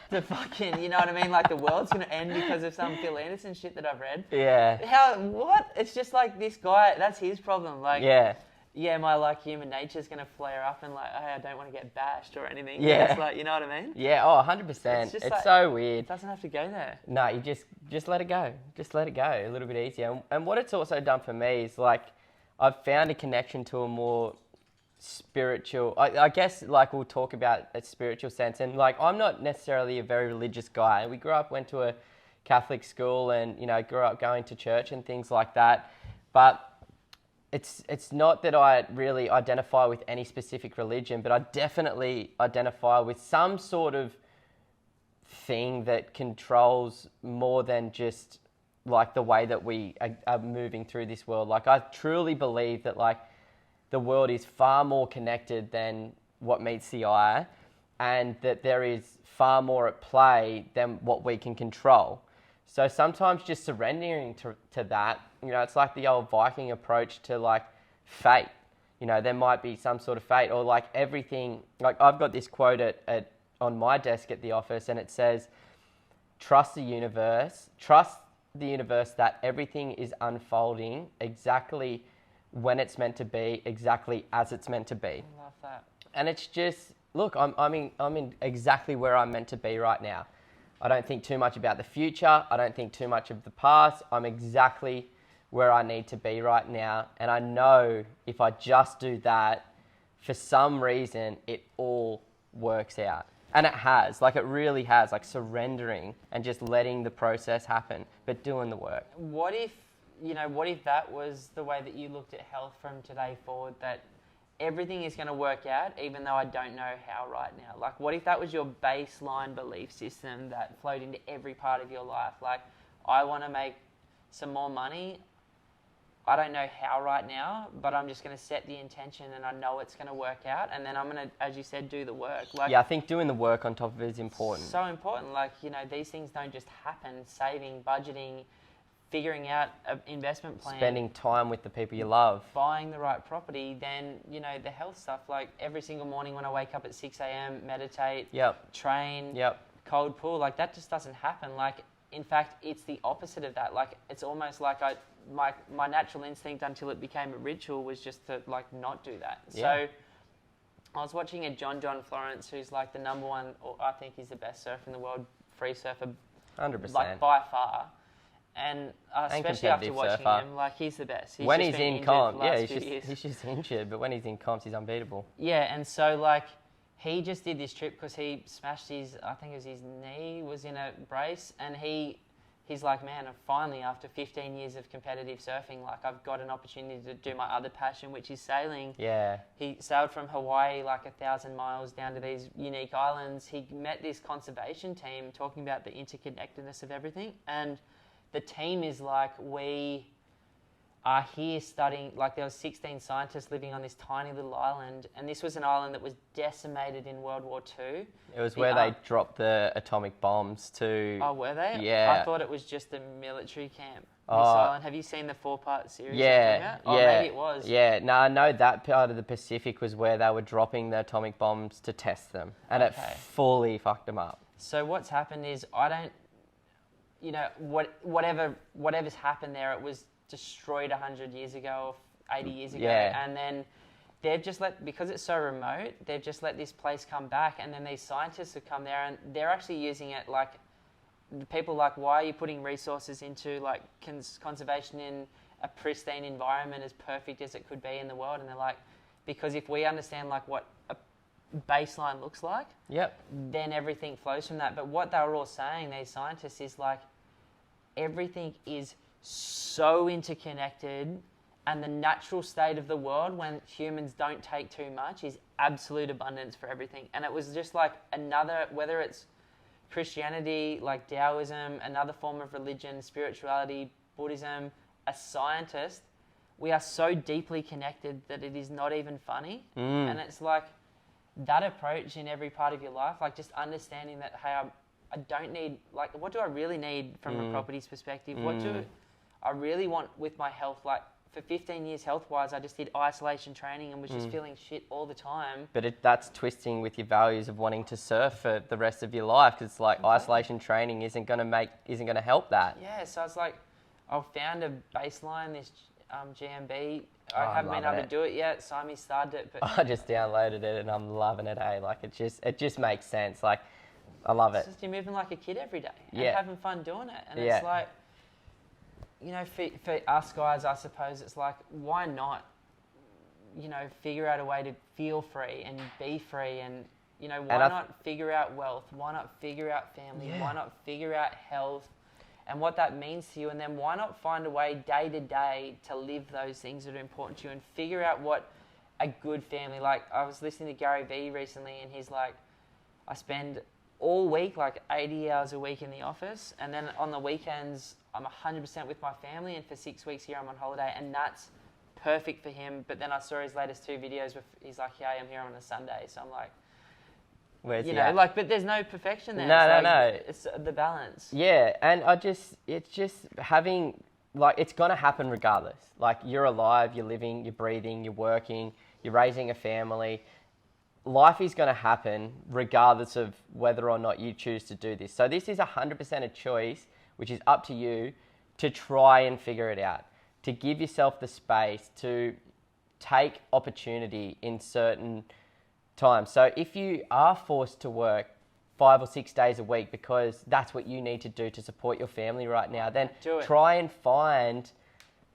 The fucking, you know what I mean? Like, the world's going to end because of some Phil Anderson shit that I've read. Yeah. What? It's just like, this guy, that's his problem. Like, yeah, my like human nature's going to flare up and like, hey, I don't want to get bashed or anything. Yeah. It's like, you know what I mean? Yeah, 100%. It's like, so weird. It doesn't have to go there. No, you just let it go. Just let it go a little bit easier. And what it's also done for me is like, I've found a connection to a more spiritual, I guess, like, we'll talk about a spiritual sense. And like, I'm not necessarily a very religious guy. We went to a Catholic school and, you know, grew up going to church and things like that. But it's not that I really identify with any specific religion, but I definitely identify with some sort of thing that controls more than just like the way that we are moving through this world. Like, I truly believe that like the world is far more connected than what meets the eye, and that there is far more at play than what we can control. So sometimes just surrendering to that, you know, it's like the old Viking approach to like fate. You know, there might be some sort of fate, or like everything. Like, I've got this quote on my desk at the office, and it says, trust the universe, trust the universe that everything is unfolding exactly when it's meant to be, exactly as it's meant to be. I love that. And it's just, look, I'm in exactly where I'm meant to be right now. I don't think too much about the future. I don't think too much of the past. I'm exactly where I need to be right now. And I know if I just do that, for some reason, it all works out. And it has, like it really has, like surrendering and just letting the process happen, but doing the work. What if that was the way that you looked at health from today forward, that everything is going to work out even though I don't know how right now? Like, what if that was your baseline belief system that flowed into every part of your life? Like, I want to make some more money. I don't know how right now, but I'm just going to set the intention and I know it's going to work out. And then I'm going to, as you said, do the work. Like, yeah, I think doing the work on top of it is important. So important. Like, these things don't just happen. Saving, budgeting, figuring out an investment plan. Spending time with the people you love. Buying the right property. Then, the health stuff. Like, every single morning when I wake up at 6 a.m, meditate, train, cold pool. Like, that just doesn't happen. Like, in fact, it's the opposite of that. Like, it's almost like my natural instinct until it became a ritual was just to not do that. Yeah. So I was watching a John Florence, who's like the number one, or I think he's the best surfer in the world, free surfer, 100%, like by far. And especially after watching him, like he's the best. When he's in comp, he's just injured, but when he's in comps, he's unbeatable. Yeah, and so like he just did this trip because he smashed his knee was in a brace, and he's like, man, finally, after 15 years of competitive surfing, like I've got an opportunity to do my other passion, which is sailing. Yeah. He sailed from Hawaii like 1,000 miles down to these unique islands. He met this conservation team talking about the interconnectedness of everything. And the team is like, we are here studying, like there was 16 scientists living on this tiny little island, and this was an island that was decimated in World War II. It was where they dropped the atomic bombs to... Oh, were they? Yeah. I thought it was just a military camp, this island. Have you seen the 4-part series? Yeah. Maybe it was. Yeah, no, I know that part of the Pacific was where they were dropping the atomic bombs to test them, and it fully fucked them up. So what's happened is, I don't... whatever's happened there, it was destroyed 100 years ago or 80 years ago, and then they've just because it's so remote, they've just let this place come back, and then these scientists have come there and they're actually using it. Like, the people like, why are you putting resources into like conservation in a pristine environment as perfect as it could be in the world? And they're like, because if we understand like what a baseline looks like, then everything flows from that. But what they were all saying, these scientists, is like everything is so interconnected, and the natural state of the world when humans don't take too much is absolute abundance for everything. And it was just like another, whether it's Christianity, like Taoism, another form of religion, spirituality, Buddhism, a scientist, we are so deeply connected that it is not even funny. And it's like that approach in every part of your life, like just understanding that, hey, I don't need, like, what do I really need from a properties perspective? What do I really want with my health? Like, for 15 years health-wise, I just did isolation training and was just feeling shit all the time. But that's twisting with your values of wanting to surf for the rest of your life, because like isolation training isn't going to help that. Yeah, so it's like, I found a baseline, this GMB. I haven't been able to do it yet. Simon started it, but I just downloaded it and I'm loving it. Hey, like it just makes sense. Like, I love it. It's just you're moving like a kid every day and having fun doing it. And it's like, for us guys, I suppose it's like, why not, figure out a way to feel free and be free, and, why not figure out wealth? Why not figure out family? Yeah. Why not figure out health and what that means to you? And then why not find a way day to day to live those things that are important to you and figure out what a good family, like I was listening to Gary Vee recently, and he's like, I spend all week, like 80 hours a week in the office, and then on the weekends, I'm 100% with my family, and for 6 weeks here, I'm on holiday, and that's perfect for him. But then I saw his latest 2 videos where he's like, yeah, I'm here on a Sunday. So I'm like, where's he at? Like, but there's no perfection there. No. It's the balance. Yeah, and it's just having, like, it's going to happen regardless. Like, you're alive, you're living, you're breathing, you're working, you're raising a family. Life is going to happen regardless of whether or not you choose to do this. So this is 100% a choice, which is up to you to try and figure it out, to give yourself the space to take opportunity in certain times. So if you are forced to work 5 or 6 days a week because that's what you need to do to support your family right now, then try and find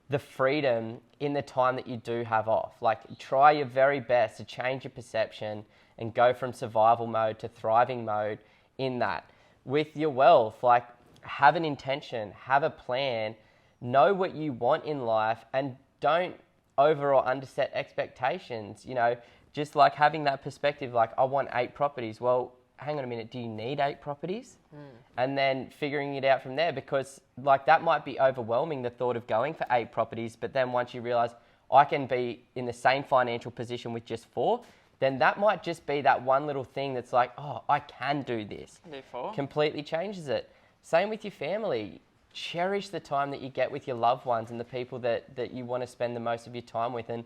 the freedom in the time that you do have off. Like, try your very best to change your perception and go from survival mode to thriving mode in that. With your wealth, like, have an intention, have a plan, know what you want in life, and don't over or underset expectations. You know, just like having that perspective, like, I want 8 properties. Well, hang on a minute, do you need 8 properties? And then figuring it out from there, because like that might be overwhelming, the thought of going for 8 properties, but then once you realize I can be in the same financial position with just 4, then that might just be that one little thing that's like, oh, I can do this. Do 4. Completely changes it. Same with your family. Cherish the time that you get with your loved ones and the people that you want to spend the most of your time with, and,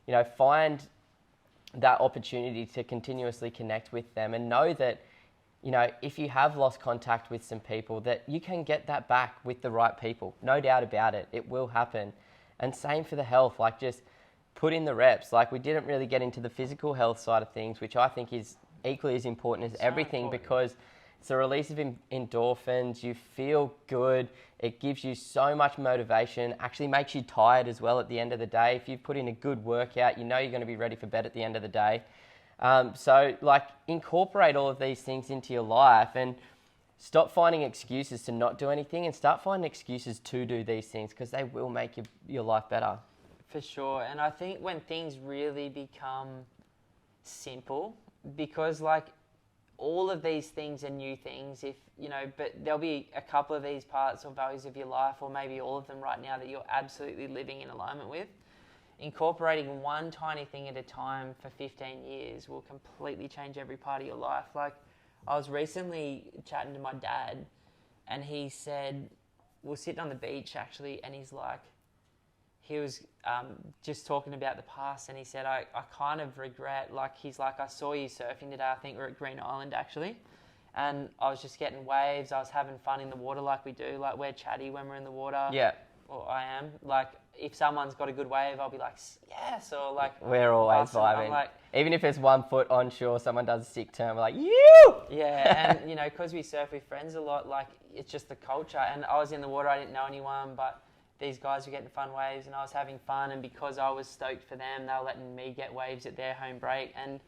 you know, find that opportunity to continuously connect with them, and know that, you know, if you have lost contact with some people, that you can get that back with the right people. No doubt about it. It will happen. And same for the health. Like, just put in the reps. Like, we didn't really get into the physical health side of things, which I think is equally as important as everything, because it's a release of endorphins. You feel good. It gives you so much motivation. Actually makes you tired as well at the end of the day. If you put in a good workout, you know you're going to be ready for bed at the end of the day. So, like, incorporate all of these things into your life and stop finding excuses to not do anything, and start finding excuses to do these things, because they will make your life better. For sure. And I think when things really become simple, because like all of these things are new things, if you know, but there'll be a couple of these parts or values of your life, or maybe all of them right now, that you're absolutely living in alignment with. Incorporating one tiny thing at a time for 15 years will completely change every part of your life. Like, I was recently chatting to my dad, and he said, we're sitting on the beach actually, and he's like, he was just talking about the past, and he said, I kind of regret, like, he's like, I saw you surfing today, I think we're at Green Island actually, and I was just getting waves, I was having fun in the water like we do, like we're chatty when we're in the water. Yeah. Or I am. Like, if someone's got a good wave, I'll be like, yes, or like... We're always vibing. Like, even if it's 1 foot onshore, someone does a sick turn, we're like, you! Yeah, and, you know, because we surf with friends a lot, like, it's just the culture. And I was in the water, I didn't know anyone, but these guys were getting fun waves, and I was having fun, and because I was stoked for them, they were letting me get waves at their home break. And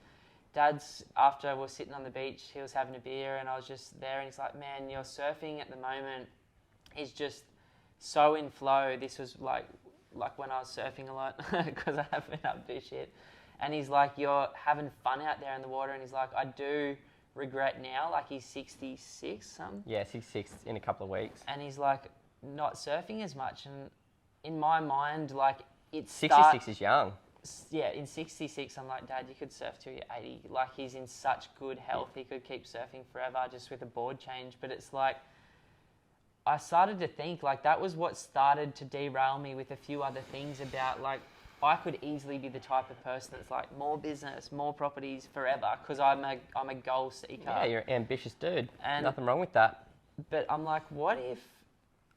Dad's, after we were sitting on the beach, he was having a beer, and I was just there, and he's like, man, your surfing at the moment is just so in flow. This was like when I was surfing a lot, because I haven't been up to do shit. And he's like, you're having fun out there in the water. And he's like, I do regret now, like he's 66 something. Yeah, 66 in a couple of weeks. And he's like, not surfing as much. And in my mind, like, it's 66 is young. Yeah, in 66, I'm like, Dad, you could surf till you're 80. Like, he's in such good health. He could keep surfing forever just with a board change. But it's like, I started to think, like, that was what started to derail me with a few other things about, like, I could easily be the type of person that's like, more business, more properties forever, because I'm a goal seeker. Yeah, you're an ambitious dude. And nothing wrong with that. But I'm like, what if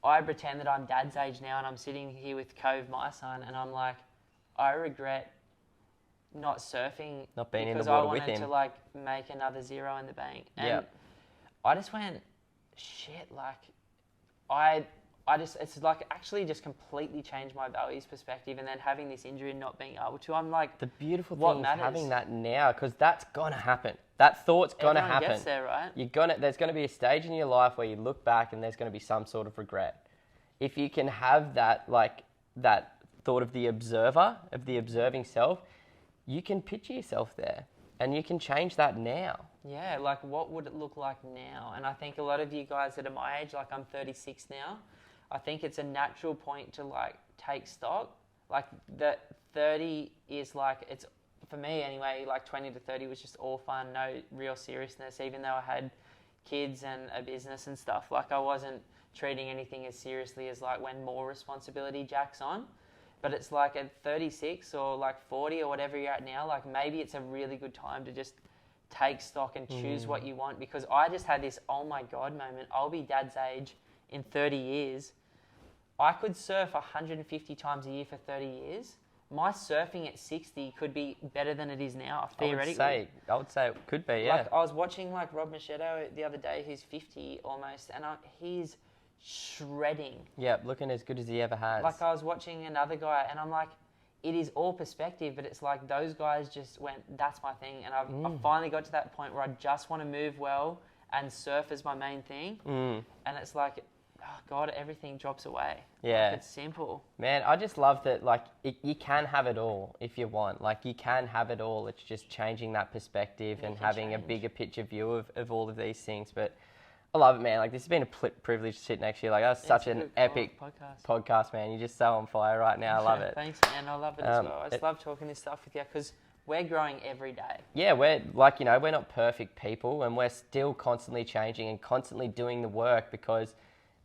I pretend that I'm Dad's age now, and I'm sitting here with Cove, my son, and I'm like, I regret not surfing, not being in the water water with him, because I wanted to, like, make another zero in the bank. And yep. I just went, shit, like, it's like actually just completely changed my values perspective. And then having this injury and not being able to, I'm like, the beautiful thing is having that now, because that's gonna happen. That thought's gonna happen. Gets there, right? There's gonna be a stage in your life where you look back and there's gonna be some sort of regret. If you can have that, like, that thought of the observer, of the observing self, you can picture yourself there, and you can change that now. Yeah, like, what would it look like now? And I think a lot of you guys that are my age, like, I'm 36 now, I think it's a natural point to, like, take stock. Like, the 30 is, like, it's, for me anyway, like, 20 to 30 was just all fun, no real seriousness, even though I had kids and a business and stuff. Like, I wasn't treating anything as seriously as, like, when more responsibility jacks on. But it's like at 36 or, like, 40 or whatever you're at now, like, maybe it's a really good time to just take stock and choose what you want, because I just had this, oh my God moment. I'll be Dad's age in 30 years. I could surf 150 times a year for 30 years. My surfing at 60 could be better than it is now, theoretically. I would say it could be, yeah. Like, I was watching, like, Rob Machado the other day, who's 50 almost, and he's shredding. Yeah, looking as good as he ever has. Like, I was watching another guy, and I'm like, it is all perspective, but it's like those guys just went, that's my thing. And I finally got to that point where I just want to move well and surf as my main thing. And it's like, oh God, everything drops away. Yeah. Like, it's simple. Man, I just love that, like, you can have it all if you want. Like, you can have it all. It's just changing that perspective and having a bigger picture view of all of these things. But I love it, man. Like, this has been a privilege to sit next to you. Like, that's such an epic podcast, man. You're just so on fire right now. I love it. Thanks, man. I love it as well. I just love talking this stuff with you because we're growing every day. Yeah, we're like, we're not perfect people, and we're still constantly changing and constantly doing the work because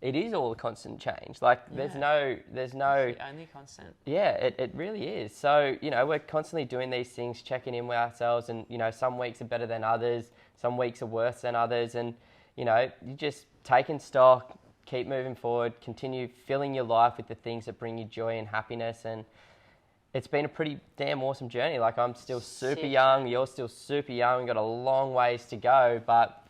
it is all a constant change. Like, there's no... It's the only constant. Yeah, it really is. So, we're constantly doing these things, checking in with ourselves, and, some weeks are better than others, some weeks are worse than others, and you just taking stock, keep moving forward, continue filling your life with the things that bring you joy and happiness. And it's been a pretty damn awesome journey. Like, I'm still super young, you're still super young, we've got a long ways to go. But,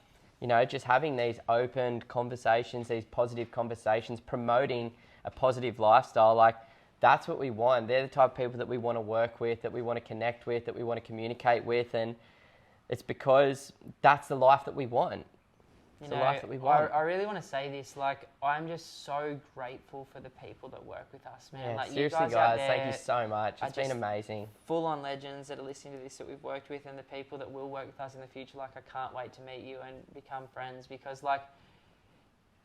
just having these open conversations, these positive conversations, promoting a positive lifestyle, like, that's what we want. They're the type of people that we want to work with, that we want to connect with, that we want to communicate with. And it's because that's the life that we want. It's the life that we want. I really want to say this, like, I'm just so grateful for the people that work with us, man. Yeah, like, seriously, you guys, thank you so much. It's been amazing. Full-on legends that are listening to this that we've worked with, and the people that will work with us in the future. Like, I can't wait to meet you and become friends because, like,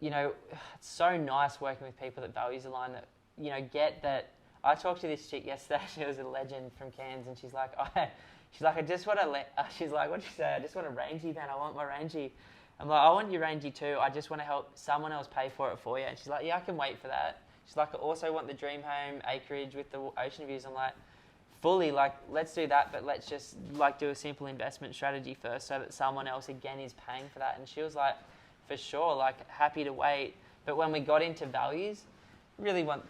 it's so nice working with people that values align, that, get that. I talked to this chick yesterday. She was a legend from Cairns, and she's like, I just want to, she's like, what'd she say? I just want a Rangy, man. I want my Rangy. I'm like, I want your Rangy too. I just want to help someone else pay for it for you. And she's like, yeah, I can wait for that. She's like, I also want the dream home acreage with the ocean views. I'm like, fully, like, let's do that, but let's just, like, do a simple investment strategy first so that someone else, again, is paying for that. And she was like, for sure, like, happy to wait. But when we got into values, really want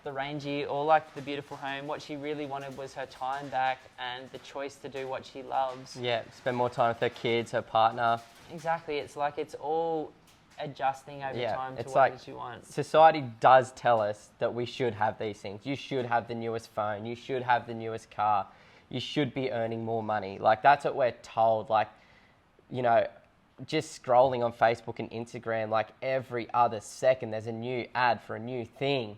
the Rangy or, like, the beautiful home. What she really wanted was her time back and the choice to do what she loves. Yeah, spend more time with her kids, her partner. Exactly. It's like it's all adjusting over time to what it is you want. Society does tell us that we should have these things. You should have the newest phone. You should have the newest car. You should be earning more money. Like, that's what we're told. Like, just scrolling on Facebook and Instagram, like, every other second there's a new ad for a new thing.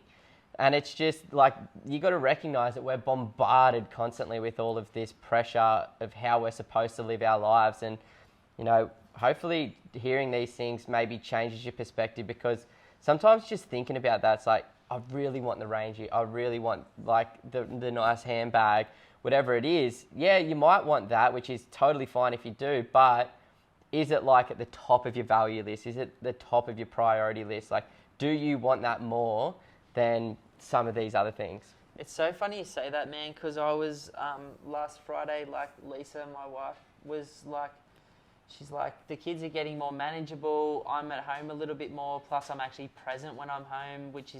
And it's just like, you got to recognize that we're bombarded constantly with all of this pressure of how we're supposed to live our lives. And, hopefully hearing these things maybe changes your perspective, because sometimes just thinking about that, it's like, I really want the Rangy. I really want, like, the nice handbag, whatever it is. Yeah, you might want that, which is totally fine if you do, but is it, like, at the top of your value list? Is it the top of your priority list? Like, do you want that more than some of these other things? It's so funny you say that, man, because I was, last Friday, like, Lisa, my wife, was like, she's like, the kids are getting more manageable. I'm at home a little bit more. Plus, I'm actually present when I'm home, which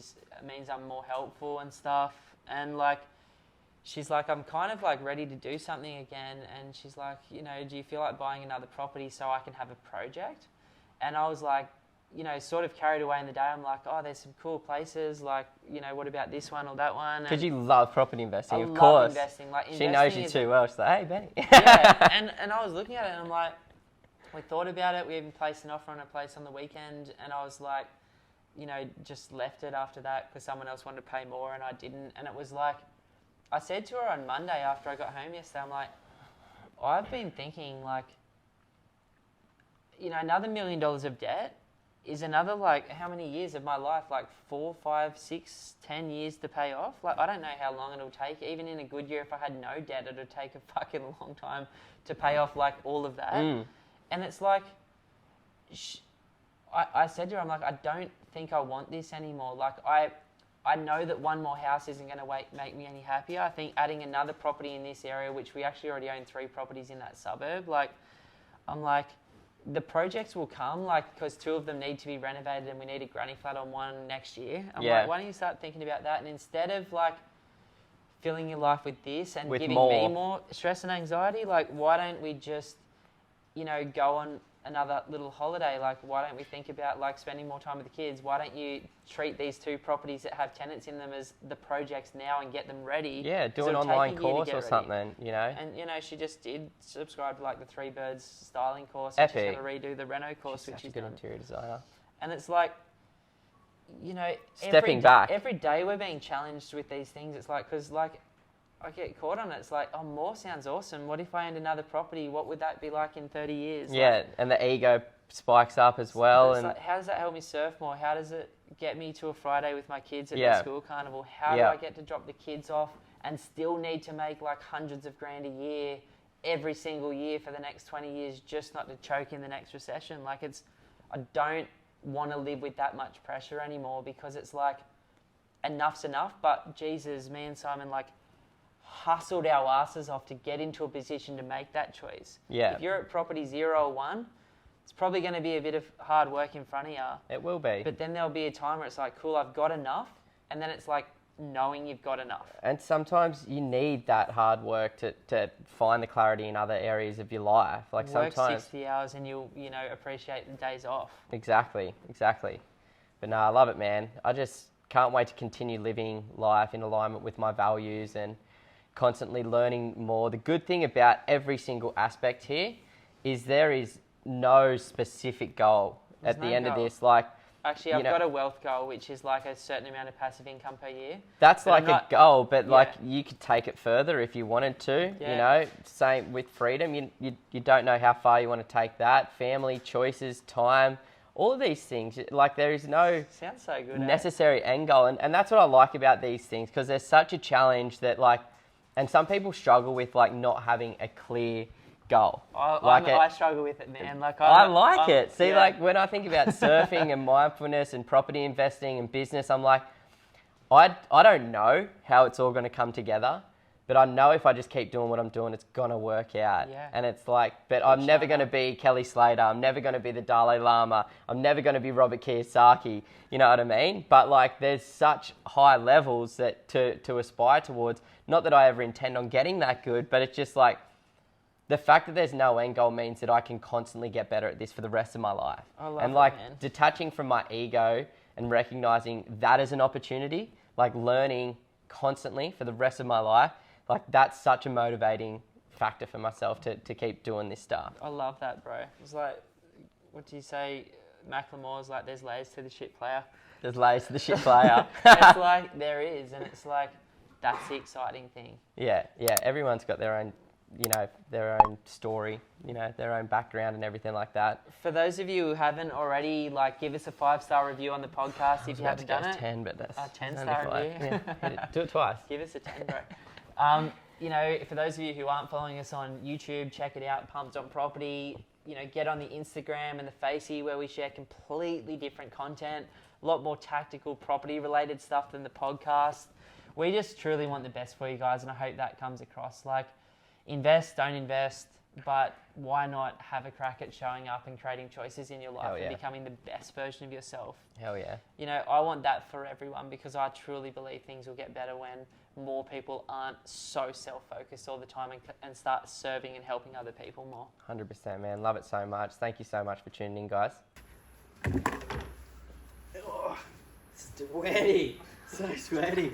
means I'm more helpful and stuff. And, like, she's like, I'm kind of, like, ready to do something again. And she's like, do you feel like buying another property so I can have a project? And I was like, sort of carried away in the day. I'm like, oh, there's some cool places. Like, what about this one or that one? Because you love property investing, of course. I love investing. Like, she knows you too well. She's like, hey, Benny. Yeah, and I was looking at it and I'm like, we thought about it. We even placed an offer on a place on the weekend, and I was like, just left it after that because someone else wanted to pay more and I didn't. And it was like, I said to her on Monday after I got home yesterday, I'm like, I've been thinking, like, another $1 million of debt is another, like, how many years of my life? Like 4, 5, 6, 10 years to pay off? Like, I don't know how long it'll take. Even in a good year, if I had no debt, it'd take a fucking long time to pay off, like, all of that. And it's like, I said to her, I'm like, I don't think I want this anymore. Like, I know that one more house isn't going to make me any happier. I think adding another property in this area, which we actually already own 3 properties in that suburb, like, I'm like, the projects will come, like, because 2 of them need to be renovated and we need a granny flat on one next year. I'm like, why don't you start thinking about that? And instead of like filling your life with this and giving me more stress and anxiety, like, why don't we just, you know, go on another little holiday? Like, why don't we think about like spending more time with the kids? Why don't you treat these 2 properties that have tenants in them as the projects now and get them ready? Yeah, do an online course or something, you know. And you know, she just did subscribe to like the 3 Birds styling course. Epic. And she's going to redo the Reno course, which she's a good interior designer. And it's like, you know, stepping back. Every day we're being challenged with these things. It's like, because like I get caught on it. It's like, oh, more sounds awesome. What if I owned another property? What would that be like in 30 years? Yeah, like, and the ego spikes up as well. And like, how does that help me surf more? How does it get me to a Friday with my kids at the school carnival? How do I get to drop the kids off and still need to make like hundreds of grand a year every single year for the next 20 years just not to choke in the next recession? Like, I don't want to live with that much pressure anymore, because it's like, enough's enough. But Jesus, me and Simon like hustled our asses off to get into a position to make that choice. Yeah. If you're at property 0 or 1, it's probably going to be a bit of hard work in front of you. It will be. But then there'll be a time where it's like, cool, I've got enough. And then it's like knowing you've got enough. And sometimes you need that hard work to find the clarity in other areas of your life. Like work sometimes 60 hours and you'll, you know, appreciate the days off. Exactly. But no, I love it, man. I just can't wait to continue living life in alignment with my values and constantly learning more. The good thing about every single aspect here is there is no specific goal at the end of this. Like, actually, I've got a wealth goal, which is like a certain amount of passive income per year. That's like a goal, but like you could take it further if you wanted to. You know, same with freedom. You don't know how far you want to take that. Family, choices, time, all of these things. Like, there is no sounds so good, necessary end goal, and that's what I like about these things, because there's such a challenge that like. And some people struggle with like not having a clear goal. I struggle with it, man. Like I like it. See, like when I think about surfing and mindfulness and property investing and business, I'm like, I don't know how it's all going to come together, but I know if I just keep doing what I'm doing, it's going to work out. Yeah. And it's like, but I'm never going to be Kelly Slater. I'm never going to be the Dalai Lama. I'm never going to be Robert Kiyosaki. You know what I mean? But like, there's such high levels that to aspire towards. Not that I ever intend on getting that good, but it's just like, the fact that there's no end goal means that I can constantly get better at this for the rest of my life. I love and like, it, man. detaching from my ego and recognizing that as an opportunity, like learning constantly for the rest of my life, like that's such a motivating factor for myself to keep doing this stuff. I love that, bro. It's like, what do you say? Macklemore's like, there's layers to the shit player. There's layers to the shit player. It's like, there is, and it's like, that's the exciting thing. Yeah. Everyone's got their own, their own story, their own background and everything like that. For those of you who haven't already, like, give us a 5-star review on the podcast if you haven't done it. 10, but that's a 10-star review. Yeah. Do it twice. Give us a 10, bro. For those of you who aren't following us on YouTube, check it out, Pumped on Property. Get on the Instagram and the Facey, where we share completely different content, a lot more tactical property-related stuff than the podcast. We just truly want the best for you guys, and I hope that comes across. Like, invest, don't invest, but why not have a crack at showing up and creating choices in your life and becoming the best version of yourself? Hell yeah. I want that for everyone, because I truly believe things will get better when more people aren't so self-focused all the time and start serving and helping other people more. 100%, man. Love it so much. Thank you so much for tuning in, guys. Oh, sweaty. So sweaty.